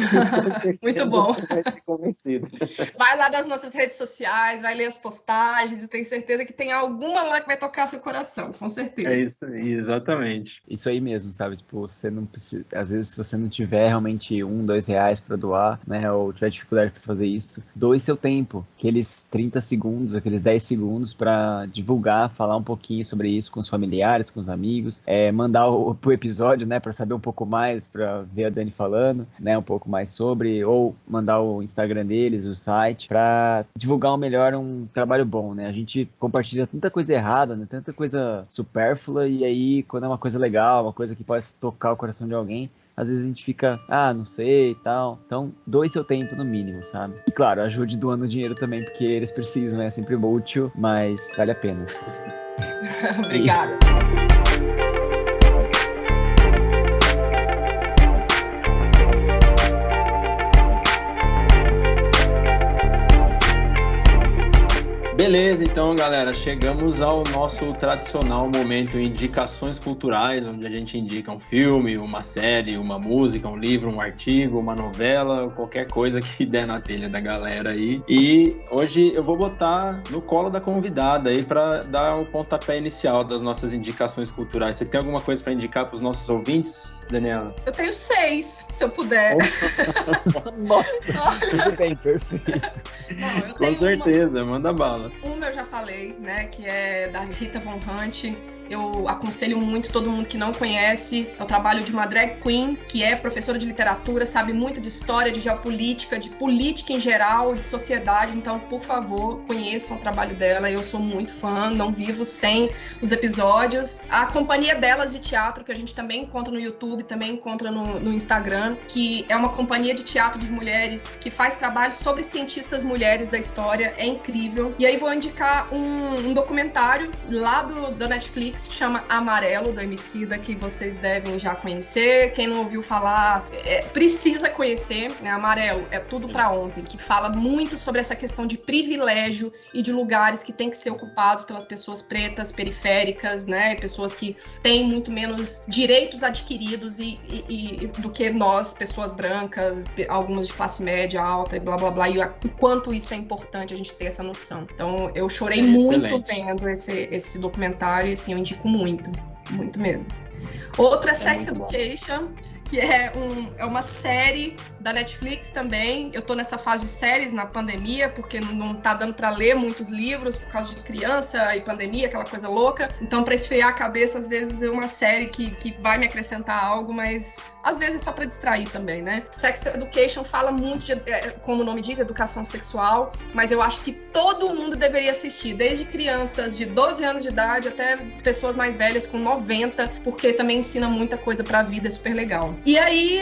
Muito bom. Você vai ser convencido. Vai lá nas nossas redes sociais, vai ler as postagens, e tenho certeza que tem alguma lá que vai tocar seu coração, com certeza. É isso aí, exatamente. Isso aí mesmo, sabe? Tipo, você não precisa... Às vezes, se você não tiver realmente R$1, R$2 para doar, né? Ou tiver dificuldade para fazer isso, doe seu tempo. Aqueles 30 segundos, aqueles 10 segundos para divulgar, falar um pouquinho sobre isso com os familiares, com os amigos. Mandar pro episódio, né? Para saber um pouco mais, para ver a Dani falando, né, um pouco mais sobre, ou mandar o Instagram deles, o site, para divulgar melhor um trabalho bom, né? A gente compartilha tanta coisa errada, né? Tanta coisa supérflua, e aí quando é uma coisa legal, uma coisa que pode tocar o coração de alguém, às vezes a gente fica, não sei e tal. Então, doe seu tempo no mínimo, sabe? E claro, ajude doando dinheiro também, porque eles precisam, é sempre útil, mas vale a pena. Obrigada. Beleza, então, galera, chegamos ao nosso tradicional momento Indicações Culturais, onde a gente indica um filme, uma série, uma música, um livro, um artigo, uma novela, qualquer coisa que der na telha da galera aí. E hoje eu vou botar no colo da convidada aí para dar o pontapé inicial das nossas indicações culturais. Você tem alguma coisa para indicar para os nossos ouvintes, Daniela? Eu tenho 6, se eu puder. Nossa, tudo bem, perfeito. Não, eu Com tenho certeza, manda bala. Uma eu já falei, né, que é da Rita Von Hunt. Eu aconselho muito todo mundo que não conhece. É o trabalho de uma drag queen, que é professora de literatura, sabe muito de história, de geopolítica, de política em geral, de sociedade. Então, por favor, conheçam o trabalho dela. Eu sou muito fã, não vivo sem os episódios. A companhia delas de teatro, que a gente também encontra no YouTube, também encontra no Instagram, que é uma companhia de teatro de mulheres que faz trabalho sobre cientistas mulheres da história. É incrível. E aí vou indicar um documentário lá da Netflix, que chama Amarelo, do Emicida, que vocês devem já conhecer. Quem não ouviu falar, precisa conhecer, né? Amarelo é tudo pra ontem, que fala muito sobre essa questão de privilégio e de lugares que têm que ser ocupados pelas pessoas pretas, periféricas, né? Pessoas que têm muito menos direitos adquiridos do que nós, pessoas brancas, algumas de classe média alta e blá blá blá, e o quanto isso é importante a gente ter essa noção. Então eu chorei muito vendo esse documentário, e assim, eu indico muito mesmo. Outra, Sex Education, que é uma série da Netflix também. Eu tô nessa fase de séries na pandemia, porque não tá dando pra ler muitos livros por causa de criança e pandemia, aquela coisa louca. Então, pra esfriar a cabeça, às vezes é uma série que vai me acrescentar algo, mas às vezes é só pra distrair também, né? Sex Education fala muito de, como o nome diz, educação sexual, mas eu acho que todo mundo deveria assistir, desde crianças de 12 anos de idade até pessoas mais velhas com 90, porque também ensina muita coisa pra vida, é super legal. E aí,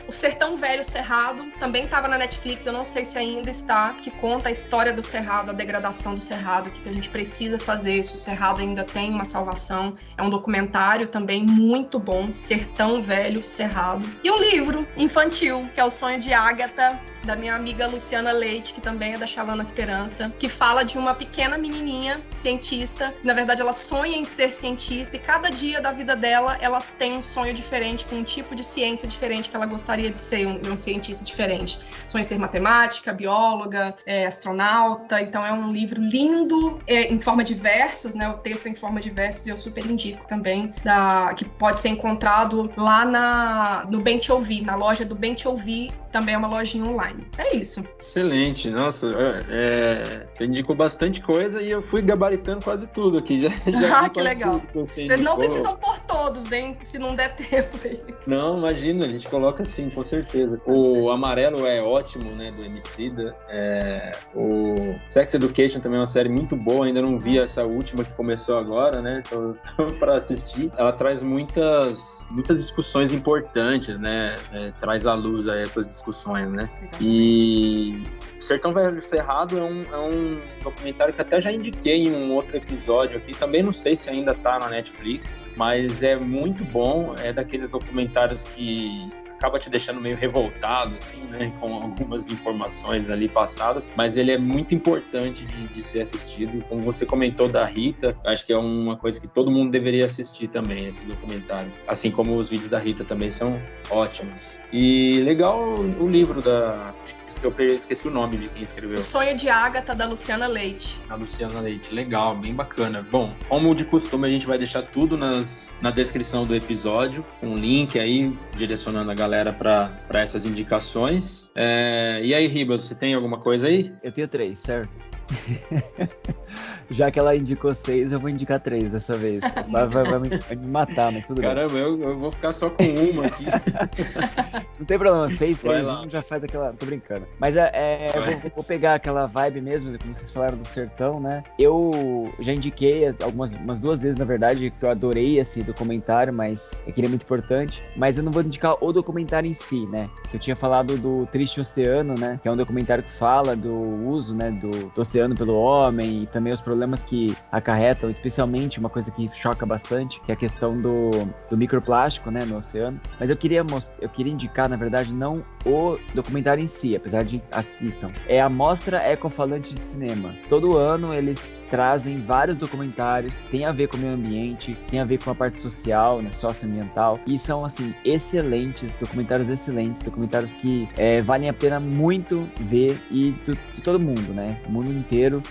o Sertão Velho Cerrado também estava na Netflix, eu não sei se ainda está, que conta a história do Cerrado, a degradação do Cerrado, o que a gente precisa fazer, se o Cerrado ainda tem uma salvação. É um documentário também muito bom, Sertão Velho Cerrado. E um livro infantil, que é O Sonho de Ágata, da minha amiga Luciana Leite, que também é da Xalana Esperança, que fala de uma pequena menininha cientista. Na verdade, ela sonha em ser cientista e cada dia da vida dela, elas têm um sonho diferente, com um tipo de ciência diferente que ela gostaria de ser, um cientista diferente. Sonha em ser matemática, bióloga, astronauta. Então, é um livro lindo, em forma de versos, né? O texto é em forma de versos, e eu super indico também, que pode ser encontrado lá no Bem Te Ouvir, na loja do Bem Te Ouvir, também é uma lojinha online. É isso. Excelente, nossa, você indicou bastante coisa e eu fui gabaritando quase tudo aqui. Já que legal. Vocês não precisam pôr todos, hein, se não der tempo aí. Não, imagina, a gente coloca sim, com certeza. O Amarelo é ótimo, né, do Emicida. O Sex Education também é uma série muito boa, ainda não vi essa última que começou agora, né, tô para assistir. Ela traz muitas discussões importantes, né, traz à luz a essas discussões, né. Exatamente. E Sertão Velho Cerrado é um documentário que até já indiquei em um outro episódio aqui, também não sei se ainda tá na Netflix, mas é muito bom, é daqueles documentários que acaba te deixando meio revoltado, assim, né, com algumas informações ali passadas, mas ele é muito importante de ser assistido. Como você comentou da Rita, acho que é uma coisa que todo mundo deveria assistir também, esse documentário. Assim como os vídeos da Rita também são ótimos. E legal o livro eu esqueci o nome de quem escreveu. O Sonho de Ágata, da Luciana Leite. A Luciana Leite, legal, bem bacana. Bom, como de costume, a gente vai deixar tudo na descrição do episódio, um link aí, direcionando a galera para essas indicações. E aí, Ribas, você tem alguma coisa aí? Eu tenho 3, certo? Já que ela indicou 6, eu vou indicar 3 dessa vez. Vai me matar, mas tudo bem. Caramba, eu vou ficar só com uma aqui. Não tem problema, 6, 3, 1 já faz aquela... Tô brincando. Mas vou pegar aquela vibe mesmo, como vocês falaram do sertão, né? Eu já indiquei umas 2 vezes, na verdade, que eu adorei esse documentário, mas é que ele é muito importante. Mas eu não vou indicar o documentário em si, né? Eu tinha falado do Triste Oceano, né? Que é um documentário que fala do uso, né, do oceano pelo homem e também os problemas que acarretam, especialmente uma coisa que choca bastante, que é a questão do microplástico, né, no oceano. Mas eu queria indicar, na verdade, não o documentário em si, apesar de assistam. É a Mostra Ecofalante de Cinema. Todo ano eles trazem vários documentários, tem a ver com o meio ambiente, tem a ver com a parte social, né, socioambiental, e são, assim, excelentes, documentários que valem a pena muito ver, e de todo mundo, né, o mundo inteiro,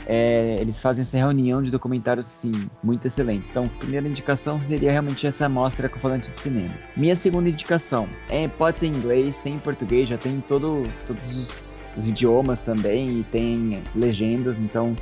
eles fazem essa reunião de documentários, sim, muito excelentes. Então, a primeira indicação seria realmente essa Mostra Ecofalante de Cinema. Minha segunda indicação pode ter em inglês, tem em português, já tem todos os idiomas também, e tem legendas, então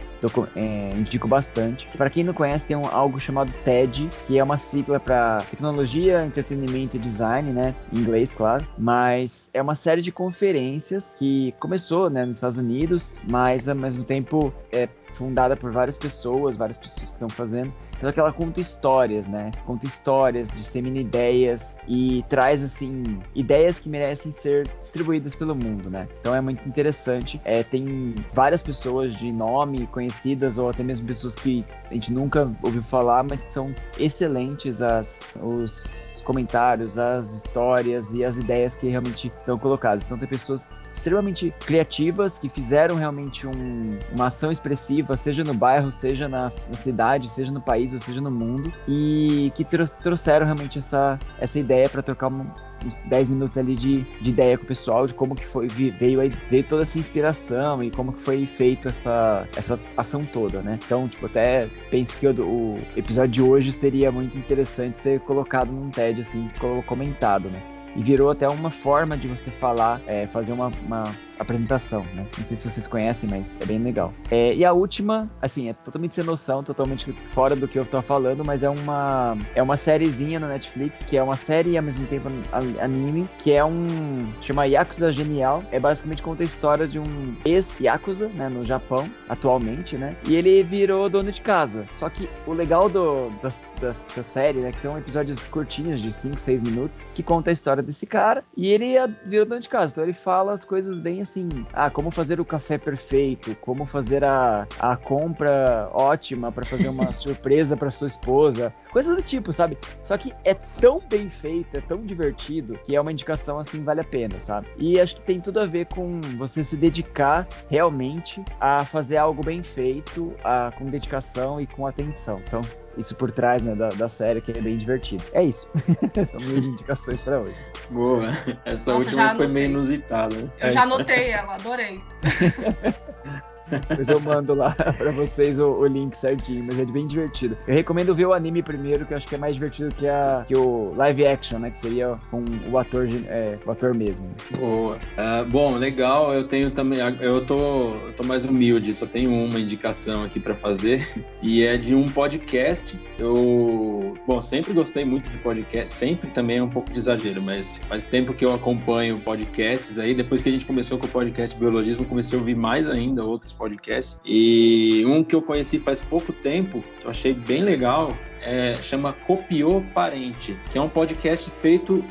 indico bastante. Para quem não conhece, tem algo chamado TED, que é uma sigla para Tecnologia, Entretenimento e Design, né, em inglês, claro, mas é uma série de conferências que começou, né, nos Estados Unidos, mas ao mesmo tempo é fundada por várias pessoas que estão fazendo. Então, ela conta histórias, né? Conta histórias, dissemina ideias e traz, assim, ideias que merecem ser distribuídas pelo mundo, né? Então, é muito interessante. Tem várias pessoas de nome conhecidas ou até mesmo pessoas que a gente nunca ouviu falar, mas que são excelentes os comentários, as histórias e as ideias que realmente são colocadas. Então, tem pessoas extremamente criativas que fizeram realmente uma ação expressiva, seja no bairro, seja na cidade, seja no país ou seja no mundo, e que trouxeram realmente essa ideia para trocar uns 10 minutos ali de ideia com o pessoal, de como que veio toda essa inspiração e como que foi feito essa ação toda, né? Então, até penso que o episódio de hoje seria muito interessante ser colocado num TED, assim, comentado, né? E virou até uma forma de você falar, fazer uma apresentação, né? Não sei se vocês conhecem, mas é bem legal. E a última, assim, é totalmente sem noção, totalmente fora do que eu tô falando, mas é uma sériezinha na Netflix, que é uma série e ao mesmo tempo anime, que chama Yakuza Genial. Basicamente conta a história de um ex-Yakuza, né, no Japão, atualmente, né? E ele virou dono de casa. Só que o legal dessa série, né, que são episódios curtinhos de 5, 6 minutos, que conta a história desse cara, e ele virou dono de casa. Então ele fala as coisas bem assim, como fazer o café perfeito, como fazer a compra ótima para fazer uma surpresa para sua esposa, coisa do tipo, sabe? Só que é tão bem feito, é tão divertido, que é uma indicação, assim, vale a pena, sabe? E acho que tem tudo a ver com você se dedicar realmente a fazer algo bem feito, com dedicação e com atenção. Então, isso por trás, né, da série, que é bem divertido. É isso. São minhas indicações pra hoje. Boa. Essa última foi meio inusitada, né? Eu já anotei ela, adorei. Depois eu mando lá pra vocês o link certinho, mas é bem divertido. Eu recomendo ver o anime primeiro, que eu acho que é mais divertido que o live action, né? Que seria com o ator mesmo. Boa. Bom, legal. Eu tenho também. Eu tô mais humilde, só tenho uma indicação aqui pra fazer. E é de um podcast. Bom, sempre gostei muito de podcast. Sempre também é um pouco de exagero, mas faz tempo que eu acompanho podcasts aí. Depois que a gente começou com o podcast Biologismo, comecei a ouvir mais ainda outros podcasts. E um que eu conheci faz pouco tempo, eu achei bem legal, chama Copiou Parente, que é um podcast feito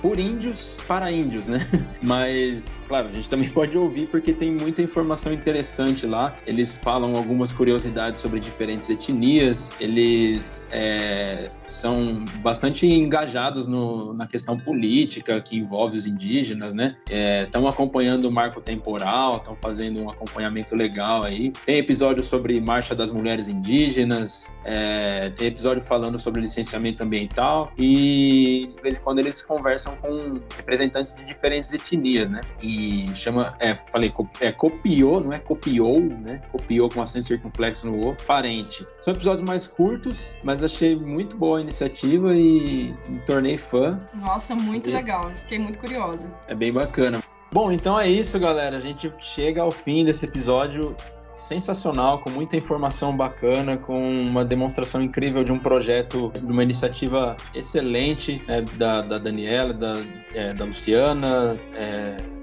por índios para índios, né? Mas, claro, a gente também pode ouvir porque tem muita informação interessante lá. Eles falam algumas curiosidades sobre diferentes etnias, eles são bastante engajados na questão política que envolve os indígenas, né? Estão acompanhando o marco temporal, estão fazendo um acompanhamento legal aí. Tem episódio sobre Marcha das Mulheres Indígenas, tem episódio falando sobre licenciamento ambiental e de vez em quando eles conversam com representantes de diferentes etnias, né? E copiou, não é copiou, né? Copiou com acento circunflexo no O, parente. São episódios mais curtos, mas achei muito boa a iniciativa e me tornei fã. Nossa, muito legal. Fiquei muito curiosa. É bem bacana. Bom, então é isso, galera. A gente chega ao fim desse episódio sensacional, com muita informação bacana, com uma demonstração incrível de um projeto, de uma iniciativa excelente, da Daniela, da Luciana,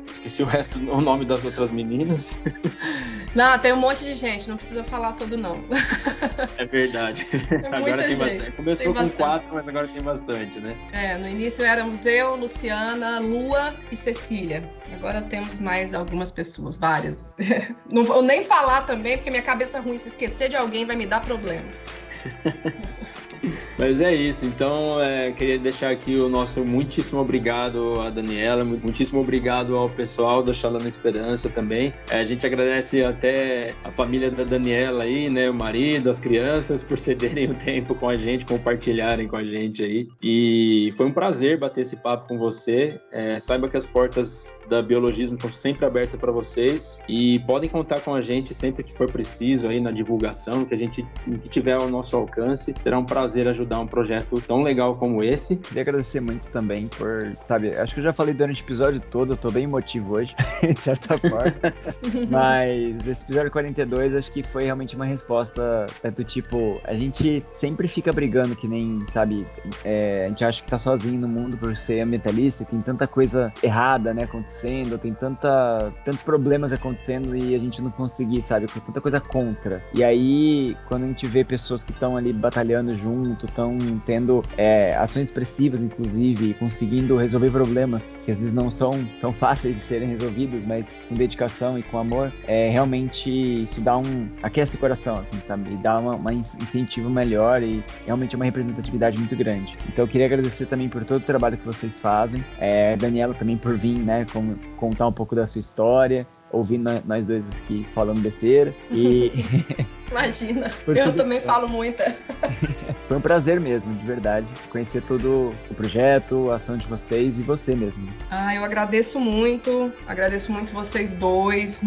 esqueci o nome das outras meninas. Não, tem um monte de gente, não precisa falar tudo não. É verdade. Agora tem bastante. Começou com 4, mas agora tem bastante, né? No início éramos eu, Luciana, Lua e Cecília. Agora temos mais algumas pessoas, várias. Não vou nem falar também, porque minha cabeça é ruim, se esquecer de alguém vai me dar problema. Mas é isso, então queria deixar aqui o nosso muitíssimo obrigado à Daniela, muitíssimo obrigado ao pessoal da Xalana Esperança também. A gente agradece até a família da Daniela aí, né, o marido, as crianças, por cederem o tempo com a gente, compartilharem com a gente aí. E foi um prazer bater esse papo com você. Saiba que as portas da Biologismo estão sempre abertas para vocês e podem contar com a gente sempre que for preciso aí na divulgação, que tiver ao nosso alcance. Será um prazer ajudar um projeto tão legal como esse. Queria agradecer muito também por, acho que eu já falei durante o episódio todo, eu tô bem emotivo hoje, de certa forma, mas esse episódio 42 acho que foi realmente uma resposta do tipo, a gente sempre fica brigando que nem, a gente acha que tá sozinho no mundo por ser ambientalista, tem tanta coisa errada, né, acontecendo, tem tantos problemas acontecendo e a gente não conseguir, com tanta coisa contra. E aí, quando a gente vê pessoas que estão ali batalhando junto, estão tendo ações expressivas, inclusive, conseguindo resolver problemas que às vezes não são tão fáceis de serem resolvidos, mas com dedicação e com amor, realmente isso aquece o coração, assim, e dá uma incentivo melhor e realmente é uma representatividade muito grande. Então eu queria agradecer também por todo o trabalho que vocês fazem, Daniela também por vir, né, contar um pouco da sua história, ouvindo nós dois aqui falando besteira e... Imagina, eu também falo muita. Foi um prazer mesmo, de verdade, conhecer todo o projeto, a ação de vocês e você mesmo. Eu agradeço muito vocês dois,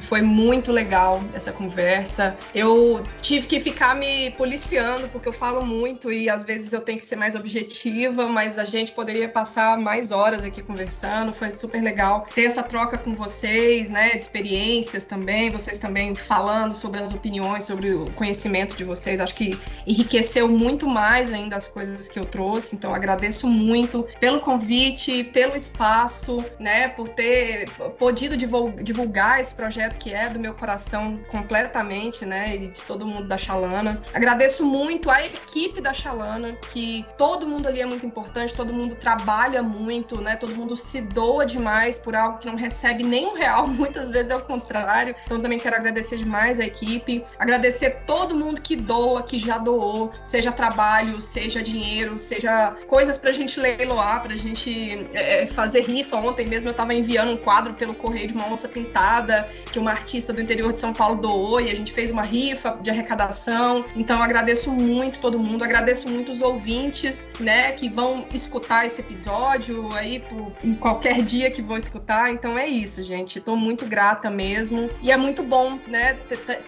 foi muito legal essa conversa. Eu tive que ficar me policiando, porque eu falo muito e às vezes eu tenho que ser mais objetiva, mas a gente poderia passar mais horas aqui conversando, foi super legal ter essa troca com vocês, né, de experiências também, vocês também falando sobre as opiniões, sobre o conhecimento de vocês, acho que enriqueceu muito mais ainda as coisas que eu trouxe, então agradeço muito pelo convite, pelo espaço, né, por ter podido divulgar esse projeto que é do meu coração completamente, né, e de todo mundo da Xalana. Agradeço muito a equipe da Xalana, que todo mundo ali é muito importante, todo mundo trabalha muito, né, todo mundo se doa demais por algo que não recebe nem R$1, muitas vezes é o contrário, então também quero agradecer demais a equipe. Agradecer todo mundo que doa, que já doou, seja trabalho, seja dinheiro, seja coisas pra gente leiloar, pra gente fazer rifa. Ontem mesmo eu tava enviando um quadro pelo correio de uma onça pintada, que uma artista do interior de São Paulo doou, e a gente fez uma rifa de arrecadação. Então eu agradeço muito todo mundo, agradeço muito os ouvintes, né, que vão escutar esse episódio aí em qualquer dia que vão escutar. Então é isso, gente. Tô muito grata mesmo. E é muito bom, né,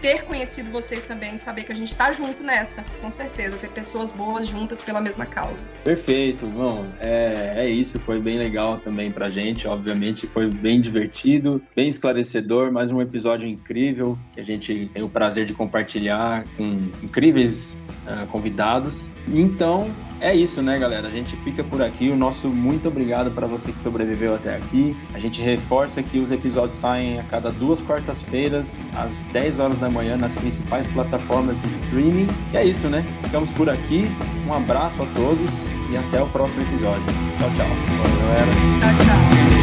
ter conhecido vocês também, saber que a gente tá junto nessa, com certeza, ter pessoas boas juntas pela mesma causa. Perfeito, bom, é isso, foi bem legal também pra gente, obviamente foi bem divertido, bem esclarecedor, mais um episódio incrível, que a gente tem o prazer de compartilhar com incríveis convidados. Então, é isso, né, galera? A gente fica por aqui. O nosso muito obrigado para você que sobreviveu até aqui. A gente reforça que os episódios saem a cada 2 quartas-feiras, às 10 horas da manhã, nas principais plataformas de streaming. E é isso, né? Ficamos por aqui. Um abraço a todos e até o próximo episódio. Tchau, tchau. Boa, galera. Tchau, tchau.